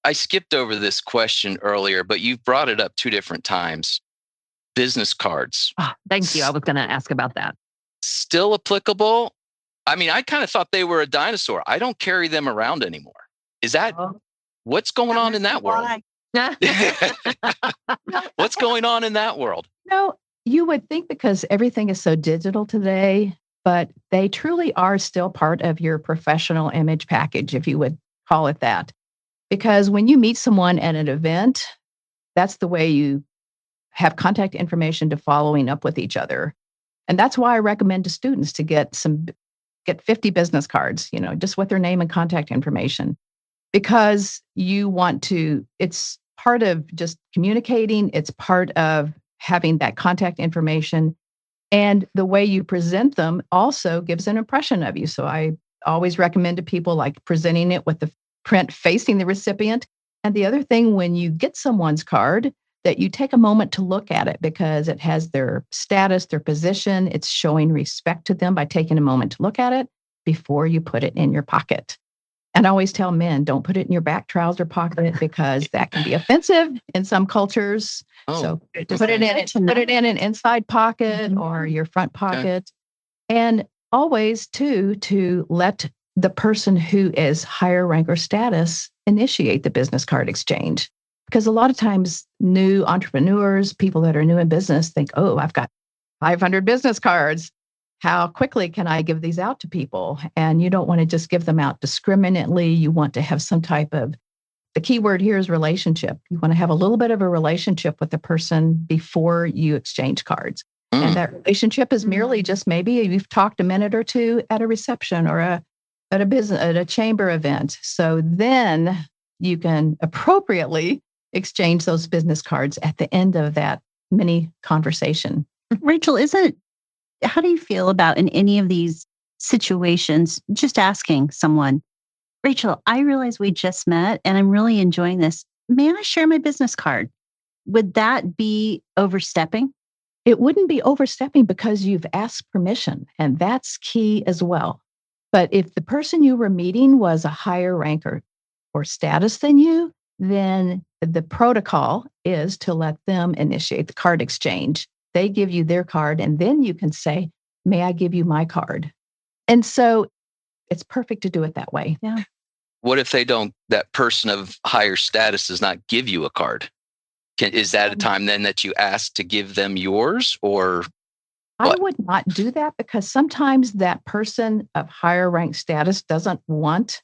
I skipped over this question earlier, but you've brought it up 2 different times. Business cards. Oh, thank you. I was going to ask about that. Still applicable? I mean, I kind of thought they were a dinosaur. I don't carry them around anymore. Is that what's going on in that world? What's going on in that world? No, you would think because everything is so digital today, but they truly are still part of your professional image package, if you would call it that. Because when you meet someone at an event, that's the way you have contact information to following up with each other. And that's why I recommend to students to get 50 business cards, just with their name and contact information, because it's part of just communicating. It's part of having that contact information, and the way you present them also gives an impression of you. So I always recommend to people like presenting it with the print facing the recipient. And the other thing, when you get someone's card, that you take a moment to look at it, because it has their status, their position. It's showing respect to them by taking a moment to look at it before you put it in your pocket. And I always tell men, don't put it in your back trouser pocket, because that can be offensive in some cultures. So just put it in an inside pocket or your front pocket. Okay. And always to let the person who is higher rank or status initiate the business card exchange. Because a lot of times new entrepreneurs, people that are new in business think, I've got 500 business cards. How quickly can I give these out to people? And you don't want to just give them out discriminately. You want to have some type of, the key word here is relationship. You want to have a little bit of a relationship with the person before you exchange cards. And that relationship is merely just maybe you've talked a minute or two at a reception or at a chamber event. So then you can appropriately exchange those business cards at the end of that mini conversation. Rachel, how do you feel about in any of these situations, just asking someone, Rachel, I realize we just met and I'm really enjoying this. May I share my business card? Would that be overstepping? It wouldn't be overstepping because you've asked permission, and that's key as well. But if the person you were meeting was a higher rank or status than you, then the protocol is to let them initiate the card exchange. They give you their card, and then you can say, may I give you my card? And so it's perfect to do it that way. Yeah. what if that person of higher status does not give you a card? Is that a time then that you ask to give them yours, or what? I would not do that because sometimes that person of higher rank status doesn't want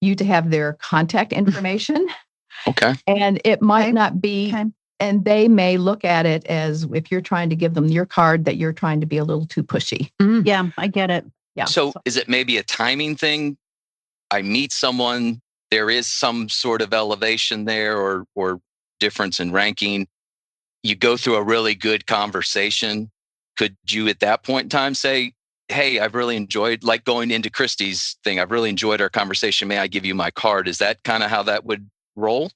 you to have their contact information. Okay. And it might not be, and they may look at it as if you're trying to give them your card, that you're trying to be a little too pushy. Yeah, I get it. Yeah. So is it maybe a timing thing? I meet someone, there is some sort of elevation there or difference in ranking. You go through a really good conversation. Could you at that point in time say, hey, I've really enjoyed, like going into Christy's thing, I've really enjoyed our conversation. May I give you my card? Is that kind of how that would roll?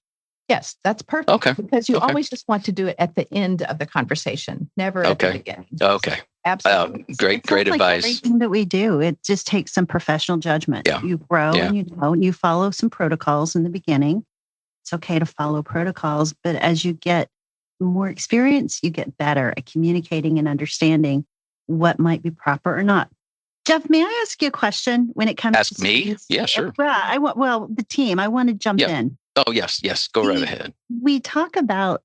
Yes, that's perfect. Okay. Because you always just want to do it at the end of the conversation, never at the beginning. Okay. Absolutely. Great advice. Like everything that we do, it just takes some professional judgment. Yeah. You grow and you follow some protocols in the beginning. It's okay to follow protocols, but as you get more experience, you get better at communicating and understanding what might be proper or not. Jeff, may I ask you a question when it comes to Ask me? students? Yeah, sure. The team, I want to jump in. Oh, yes. Go right ahead. We talk about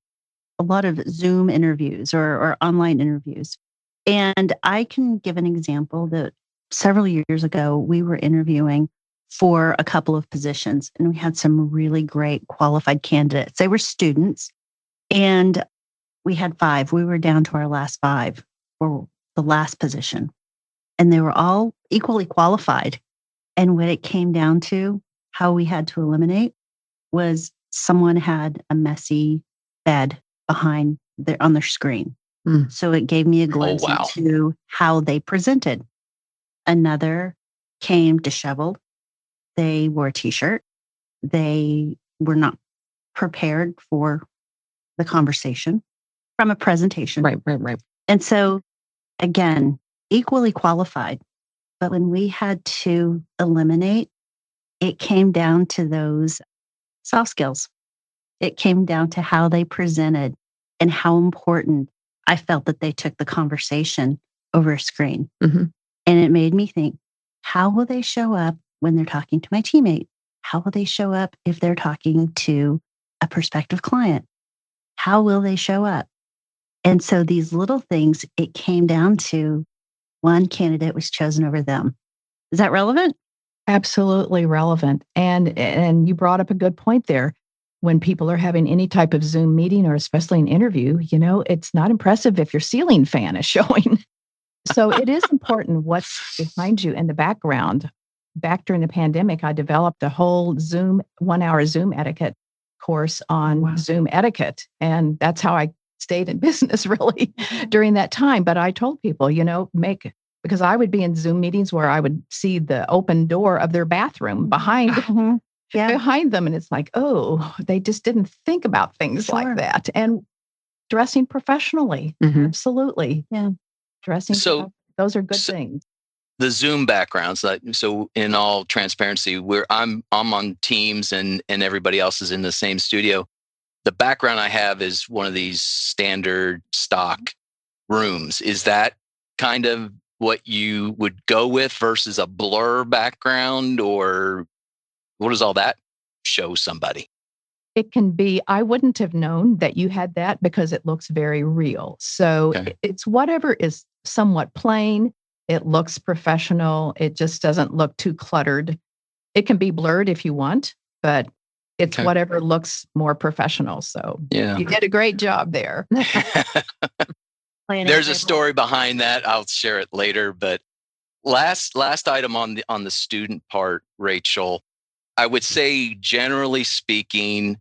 a lot of Zoom interviews or online interviews. And I can give an example that several years ago, we were interviewing for a couple of positions and we had some really great qualified candidates. They were students and we had 5. We were down to our last 5 for the last position. And they were all equally qualified. And when it came down to how we had to eliminate was someone had a messy bed behind on their screen. So it gave me a glimpse into how they presented. Another came disheveled. They wore a t-shirt. They were not prepared for the conversation from a presentation. Right. And so, again, equally qualified. But when we had to eliminate, it came down to those soft skills. It came down to how they presented and how important I felt that they took the conversation over a screen. Mm-hmm. And it made me think, how will they show up when they're talking to my teammate? How will they show up if they're talking to a prospective client? How will they show up? And so these little things, it came down to one candidate was chosen over them. Is that relevant? Absolutely relevant. And you brought up a good point there. When people are having any type of Zoom meeting or especially an interview, it's not impressive if your ceiling fan is showing. So it is important what's behind you in the background. Back during the pandemic, I developed a whole 1-hour Zoom etiquette course on Zoom etiquette. And that's how I stayed in business really during that time. But I told people, because I would be in Zoom meetings where I would see the open door of their bathroom behind them. And it's like, oh, they just didn't think about things like that. And dressing professionally. Absolutely. Yeah. Dressing. So those are good things. The Zoom backgrounds. So in all transparency, I'm on Teams and everybody else is in the same studio. The background I have is one of these standard stock rooms. Is that kind of what you would go with versus a blur background, or what does all that show somebody? It can be, I wouldn't have known that you had that because it looks very real. So it's whatever is somewhat plain. It looks professional. It just doesn't look too cluttered. It can be blurred if you want, but it's whatever looks more professional. So you did a great job there. There's a story behind that. I'll share it later. But last item on the student part, Rachel, I would say, generally speaking,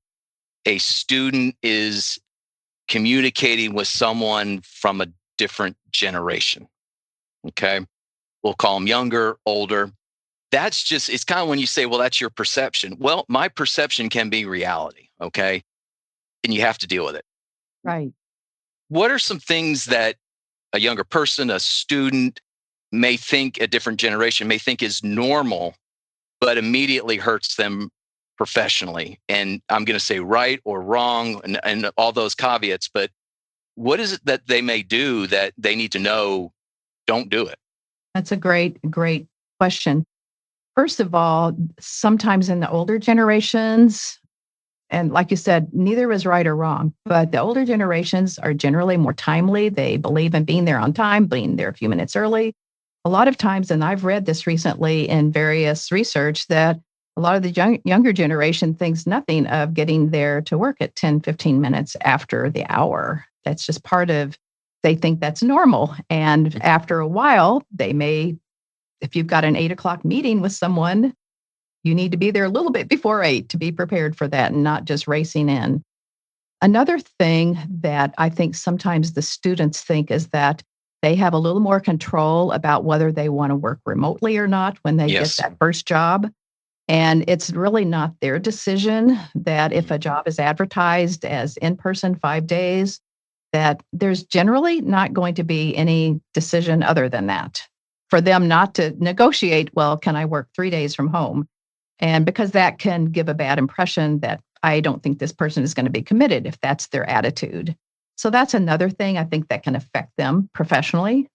a student is communicating with someone from a different generation. Okay. We'll call them younger, older. It's kind of when you say, well, that's your perception. Well, my perception can be reality. Okay. And you have to deal with it. Right. What are some things that a younger person, a student may think, a different generation may think is normal, but immediately hurts them professionally? And I'm going to say right or wrong and all those caveats, but what is it that they may do that they need to know? Don't do it. That's a great question. First of all, sometimes in the older generations, and like you said, neither is right or wrong, but the older generations are generally more timely. They believe in being there on time, being there a few minutes early. A lot of times, and I've read this recently in various research, that a lot of the younger generation thinks nothing of getting there to work at 10, 15 minutes after the hour. That's just part of, they think that's normal. And after a while, they may, if you've got an 8 o'clock meeting with someone, you need to be there a little bit before 8 to be prepared for that and not just racing in. Another thing that I think sometimes the students think is that they have a little more control about whether they want to work remotely or not when they get that first job. And it's really not their decision that if a job is advertised as in-person 5 days, that there's generally not going to be any decision other than that for them not to negotiate, well, can I work 3 days from home? And because that can give a bad impression that I don't think this person is going to be committed if that's their attitude. So that's another thing I think that can affect them professionally.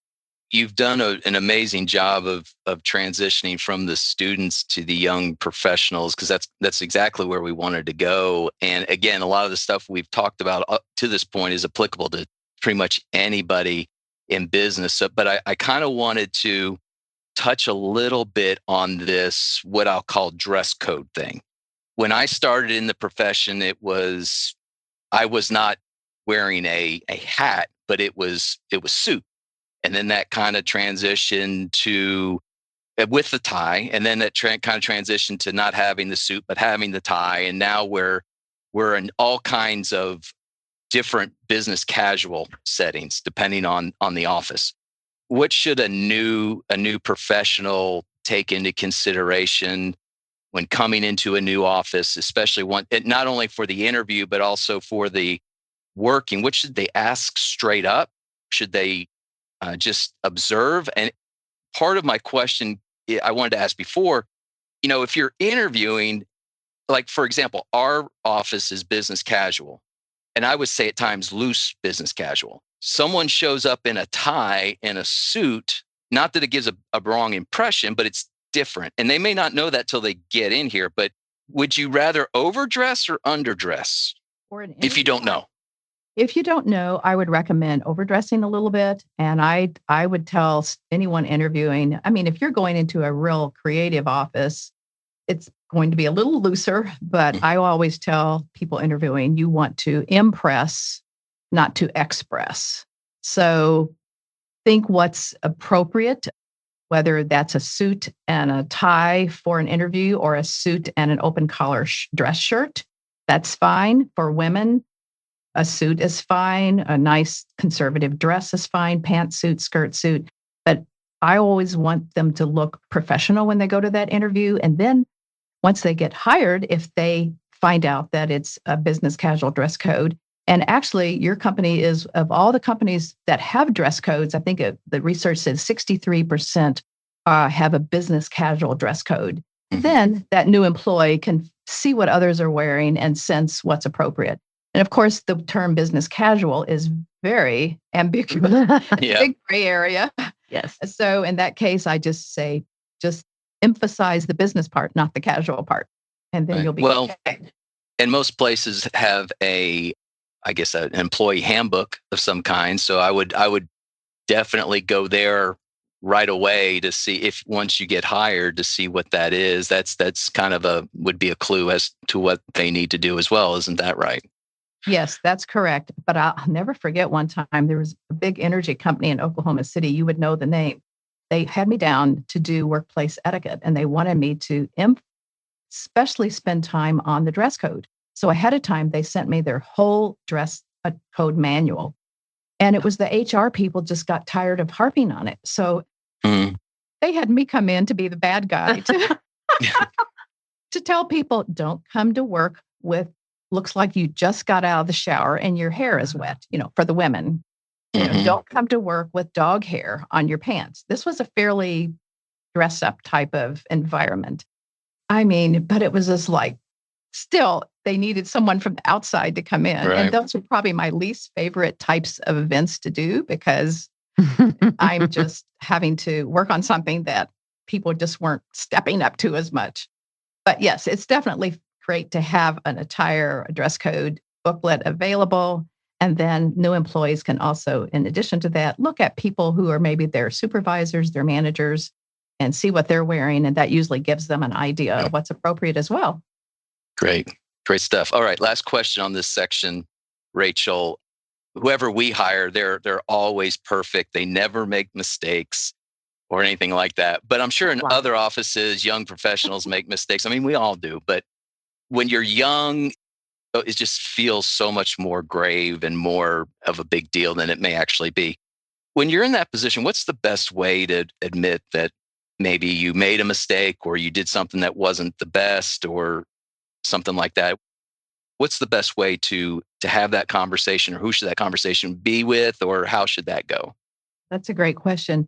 You've done an amazing job of transitioning from the students to the young professionals, because that's exactly where we wanted to go. And again, a lot of the stuff we've talked about up to this point is applicable to pretty much anybody in business. But I kind of wanted to touch a little bit on this, what I'll call dress code thing. When I started in the profession, I was not wearing a hat, but it was suit. And then that kind of transitioned to with the tie. And then that kind of transitioned to not having the suit, but having the tie. And now we're in all kinds of different business casual settings, depending on the office. What should a new professional take into consideration when coming into a new office, especially not only for the interview, but also for the working? What should they ask straight up? Should they just observe? And part of my question I wanted to ask before, if you're interviewing, like, for example, our office is business casual, and I would say at times loose business casual. Someone shows up in a tie and a suit, not that it gives a wrong impression, but it's different. And they may not know that till they get in here. But would you rather overdress or underdress if you don't know? If you don't know, I would recommend overdressing a little bit. And I would tell anyone interviewing, if you're going into a real creative office, it's going to be a little looser. But I always tell people interviewing, you want to impress, not to express. So think what's appropriate, whether that's a suit and a tie for an interview or a suit and an open collar dress shirt. That's fine. For women, a suit is fine. A nice conservative dress is fine. Pantsuit, skirt suit. But I always want them to look professional when they go to that interview. And then once they get hired, if they find out that it's a business casual dress code, and actually your company is, of all the companies that have dress codes, I think the research says 63% have a business casual dress code. Mm-hmm. Then that new employee can see what others are wearing and sense what's appropriate. And of course, the term business casual is very ambiguous, big gray area. Yes. So in that case, I just say, just emphasize the business part, not the casual part. And then you'll be okay. And most places have an employee handbook of some kind. So I would definitely go there right away to see, if once you get hired, to see what that is. That's kind of would be a clue as to what they need to do as well. Isn't that right? Yes, that's correct. But I'll never forget one time there was a big energy company in Oklahoma City. You would know the name. They had me down to do workplace etiquette, and they wanted me to especially spend time on the dress code. So ahead of time, they sent me their whole dress code manual. And it was the HR people just got tired of harping on it. So they had me come in to be the bad guy to tell people, don't come to work with looks like you just got out of the shower and your hair is wet, for the women. Don't come to work with dog hair on your pants. This was a fairly dress up type of environment. But it was just like, still, they needed someone from the outside to come in. Right. And those are probably my least favorite types of events to do, because I'm just having to work on something that people just weren't stepping up to as much. But yes, it's definitely great to have an attire, a dress code booklet available. And then new employees can also, in addition to that, look at people who are maybe their supervisors, their managers, and see what they're wearing. And that usually gives them an idea of what's appropriate as well. Great stuff. All right, last question on this section, Rachel. Whoever we hire, they're always perfect. They never make mistakes or anything like that. But I'm sure in other offices, young professionals make mistakes. I mean, we all do. But when you're young, it just feels so much more grave and more of a big deal than it may actually be. When you're in that position, what's the best way to admit that maybe you made a mistake or you did something that wasn't the best or something like that? What's the best way to have that conversation, or who should that conversation be with, or how should that go? That's a great question.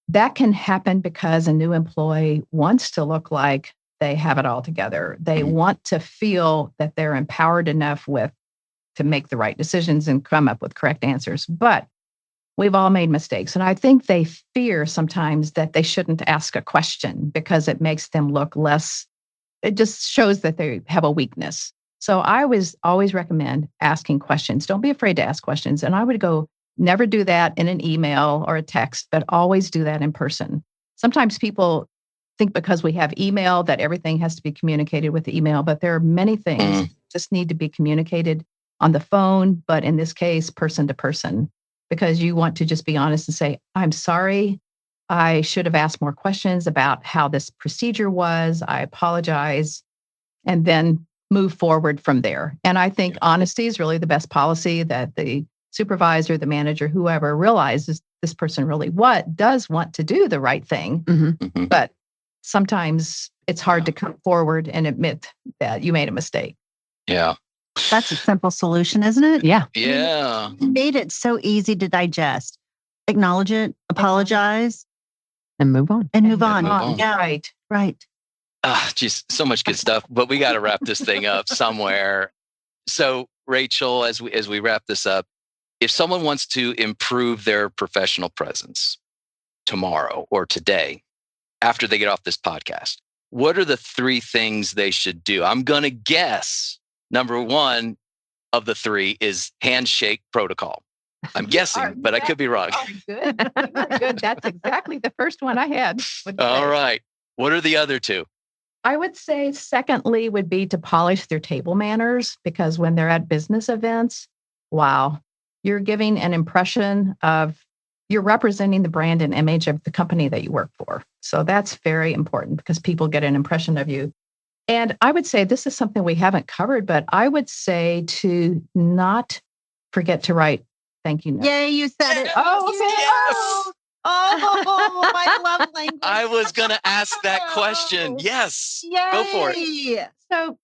That can happen because a new employee wants to look like they have it all together. They want to feel that they're empowered enough to make the right decisions and come up with correct answers. But we've all made mistakes. And I think they fear sometimes that they shouldn't ask a question because it makes them look less, it just shows that they have a weakness. So I always recommend asking questions. Don't be afraid to ask questions. And I would go, never do that in an email or a text, but always do that in person. Sometimes people think because we have email that everything has to be communicated with the email, but there are many things just need to be communicated on the phone, but in this case, person to person, because you want to just be honest and say, I'm sorry, I should have asked more questions about how this procedure was. I apologize, and then move forward from there. And I think honesty is really the best policy, that the supervisor, the manager, whoever realizes this person really does want to do the right thing. But sometimes it's hard to come forward and admit that you made a mistake. Yeah. That's a simple solution, isn't it? Yeah. Yeah. You made it so easy to digest. Acknowledge it, apologize, And move on. and move on. Yeah. Right. Geez, so much good stuff. But we got to wrap this thing up somewhere. So, Rachel, as we wrap this up, if someone wants to improve their professional presence tomorrow or today, after they get off this podcast, what are the 3 things they should do? I'm going to guess number 1 of the 3 is handshake protocol. I'm guessing, but I could be wrong. Good. Good. That's exactly the first one I had. All right. What are the other 2? I would say secondly would be to polish their table manners, because when they're at business events, wow, you're giving an impression of, you're representing the brand and image of the company that you work for. So that's very important because people get an impression of you. And I would say this is something we haven't covered, but I would say to not forget to write thank you notes. Yay, you said it. Oh, okay. Yes. Oh, my love language. I was going to ask that question. Yes. Yay. Go for it. So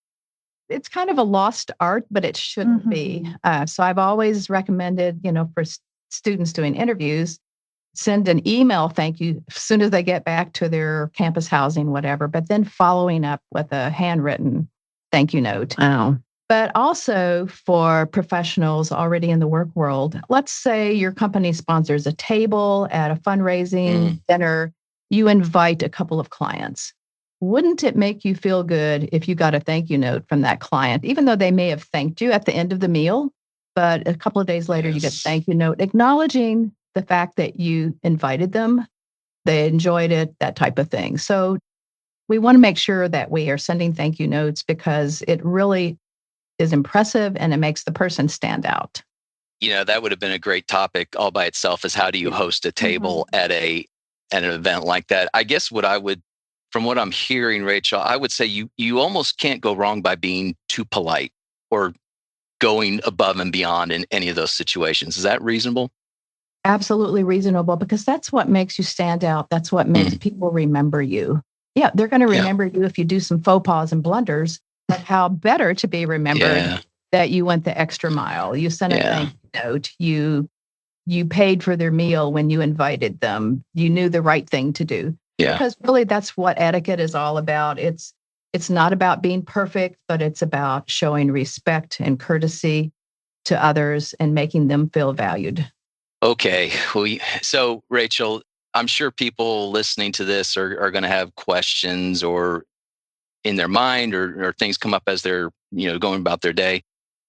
it's kind of a lost art, but it shouldn't be. So I've always recommended, for students doing interviews, send an email thank you as soon as they get back to their campus housing, whatever, but then following up with a handwritten thank you note. Oh. But also for professionals already in the work world, let's say your company sponsors a table at a fundraising dinner, you invite a couple of clients. Wouldn't it make you feel good if you got a thank you note from that client, even though they may have thanked you at the end of the meal, but a couple of days later you get a thank you note acknowledging the fact that you invited them, they enjoyed it, that type of thing. So we want to make sure that we are sending thank you notes because it really is impressive and it makes the person stand out. That would have been a great topic all by itself, is how do you host a table at an event like that? I guess from what I'm hearing, Rachel, I would say you almost can't go wrong by being too polite or going above and beyond in any of those situations. Is that reasonable? Absolutely reasonable, because that's what makes you stand out. That's what makes people remember you. Yeah, they're going to remember you if you do some faux pas and blunders, but how better to be remembered that you went the extra mile. You sent a thank you note. You paid for their meal when you invited them. You knew the right thing to do. Yeah. Because really that's what etiquette is all about. It's not about being perfect, but it's about showing respect and courtesy to others and making them feel valued. Okay. So, Rachel, I'm sure people listening to this are going to have questions or in their mind or things come up as they're, going about their day.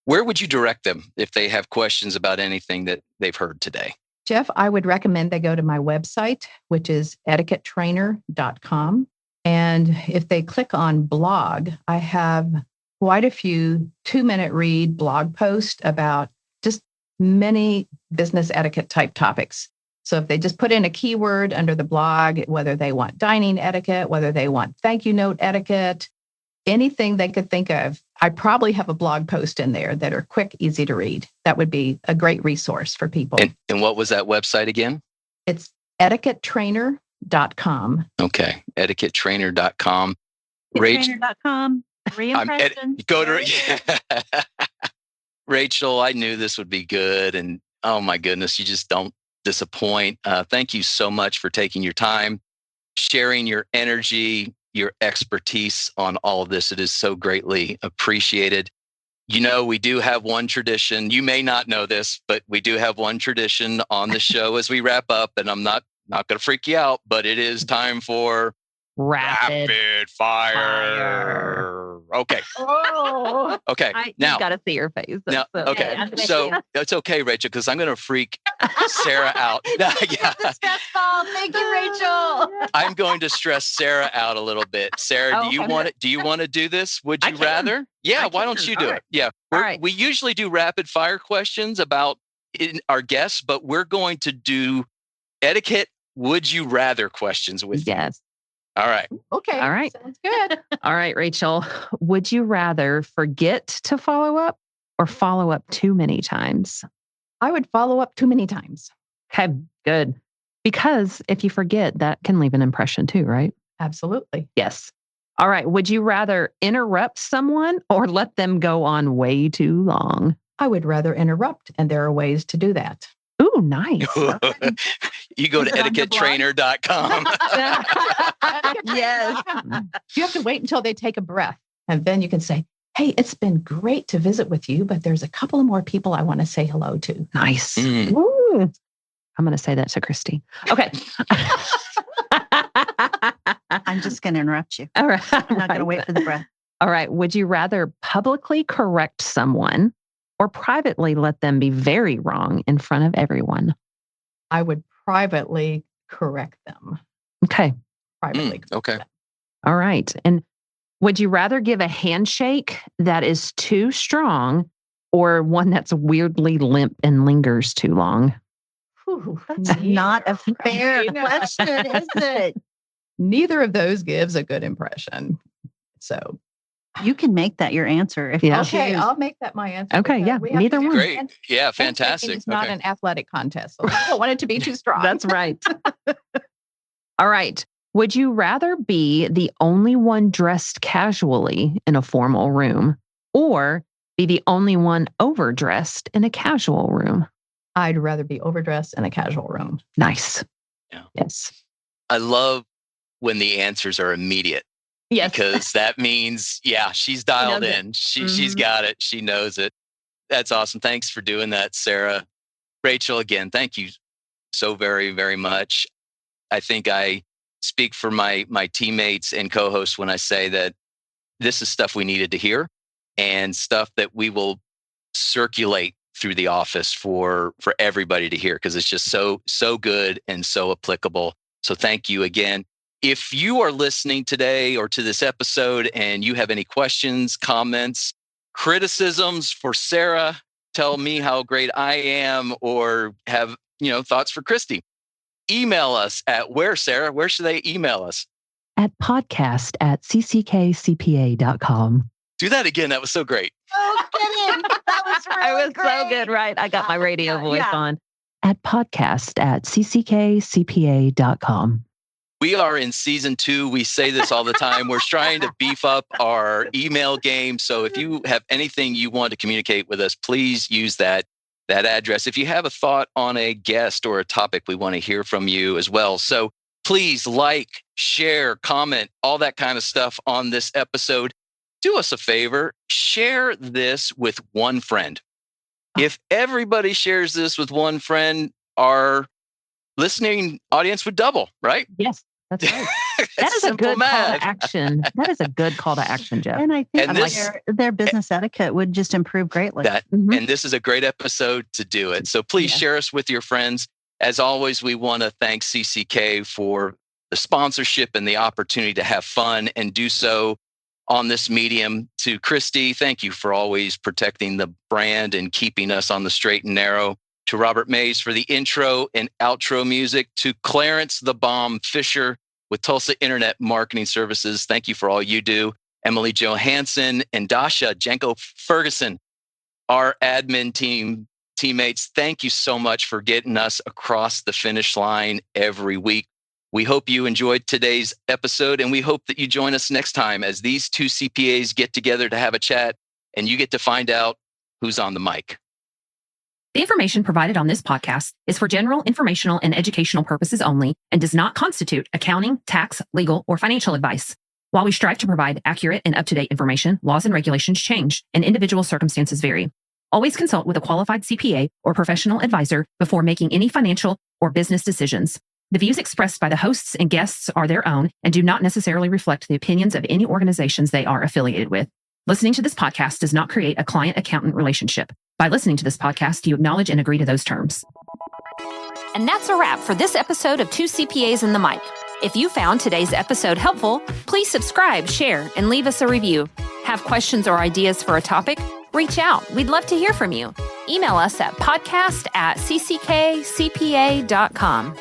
Where would you direct them if they have questions about anything that they've heard today? Jeff, I would recommend they go to my website, which is etiquettetrainer.com. And if they click on blog, I have quite a few 2-minute read blog posts about just many business etiquette type topics. So if they just put in a keyword under the blog, whether they want dining etiquette, whether they want thank you note etiquette, anything they could think of, I probably have a blog post in there that are quick, easy to read. That would be a great resource for people. And what was that website again? It's etiquettetrainer.com. Okay. Etiquettetrainer.com. Etiquettetrainer.com. Go to Rachel, I knew this would be good. And oh my goodness, you just don't disappoint. Thank you so much for taking your time, sharing your energy, your expertise on all of this. It is so greatly appreciated. We do have one tradition. You may not know this, but we do have one tradition on the show as we wrap up. And I'm not going to freak you out, but it is time for rapid fire. Okay. Oh. Okay. Now, you got to see your face. Now, okay. So it's okay, Rachel, because I'm going to freak Sara out. Thank you, Rachel. I'm going to stress Sara out a little bit. Sara, do you want to do this? Would you rather? Yeah. Why don't you do it? Yeah. We usually do rapid fire questions about our guests, but we're going to do etiquette. Would you rather questions with you? Yes. All right. Okay. All right. Sounds good. All right, Rachel. Would you rather forget to follow up or follow up too many times? I would follow up too many times. Okay, good. Because if you forget, that can leave an impression too, right? Absolutely. Yes. All right. Would you rather interrupt someone or let them go on way too long? I would rather interrupt, and there are ways to do that. Ooh, nice. You go to etiquettetrainer.com. Yes. You have to wait until they take a breath. And then you can say, hey, it's been great to visit with you, but there's a couple of more people I want to say hello to. Nice. Mm. Ooh. I'm going to say that to Christy. Okay. I'm just going to interrupt you. All right. I'm not going to wait for the breath. All right. Would you rather publicly correct someone or privately let them be very wrong in front of everyone? I would privately correct them. Okay. Privately. Okay. All right. And would you rather give a handshake that is too strong or one that's weirdly limp and lingers too long? Whew, That's not a fair question, is it? Neither of those gives a good impression. So you can make that your answer. If Okay, I'll make that my answer. Okay, yeah, neither one. Great. Yeah, fantastic. It's not an athletic contest. So I don't want it to be too strong. That's right. All right. Would you rather be the only one dressed casually in a formal room or be the only one overdressed in a casual room? I'd rather be overdressed in a casual room. Nice. Yeah. Yes. I love when the answers are immediate. Yes. Because that means, she's dialed in. She's got it. She knows it. That's awesome. Thanks for doing that, Sara. Rachel, again, thank you so very, very much. I think I speak for my teammates and co-hosts when I say that this is stuff we needed to hear and stuff that we will circulate through the office for everybody to hear because it's just so good and so applicable. So thank you again. If you are listening today or to this episode and you have any questions, comments, criticisms for Sara, tell me how great I am or have, thoughts for Christy, email us at where, Sara? Where should they email us? At podcast@cckcpa.com. Do that again. That was so great. Oh, kidding. That was really great. So good, right? I got my radio voice on. At podcast@cckcpa.com. We are in season 2. We say this all the time. We're trying to beef up our email game. So if you have anything you want to communicate with us, please use that address. If you have a thought on a guest or a topic, we want to hear from you as well. So please like, share, comment, all that kind of stuff on this episode. Do us a favor, share this with one friend. If everybody shares this with one friend, our listening audience would double, right? Yes, that's right. That is a good math. call to action. That is a good call to action, Jeff. And I think And their business etiquette would just improve greatly. And this is a great episode to do it. So please share us with your friends. As always, we want to thank CCK for the sponsorship and the opportunity to have fun and do so on this medium. To Christy, thank you for always protecting the brand and keeping us on the straight and narrow. To Robert Mays for the intro and outro music. To Clarence the Bomb Fisher with Tulsa Internet Marketing Services, thank you for all you do. Emily Johansson and Dasha Janko Ferguson, our admin teammates, thank you so much for getting us across the finish line every week. We hope you enjoyed today's episode, and we hope that you join us next time as these two CPAs get together to have a chat, and you get to find out who's on the mic. The information provided on this podcast is for general informational and educational purposes only and does not constitute accounting, tax, legal, or financial advice. While we strive to provide accurate and up-to-date information, laws and regulations change and individual circumstances vary. Always consult with a qualified CPA or professional advisor before making any financial or business decisions. The views expressed by the hosts and guests are their own and do not necessarily reflect the opinions of any organizations they are affiliated with. Listening to this podcast does not create a client-accountant relationship. By listening to this podcast, you acknowledge and agree to those terms. And that's a wrap for this episode of Two CPAs and The Mic. If you found today's episode helpful, please subscribe, share, and leave us a review. Have questions or ideas for a topic? Reach out. We'd love to hear from you. Email us at podcast@cckcpa.com.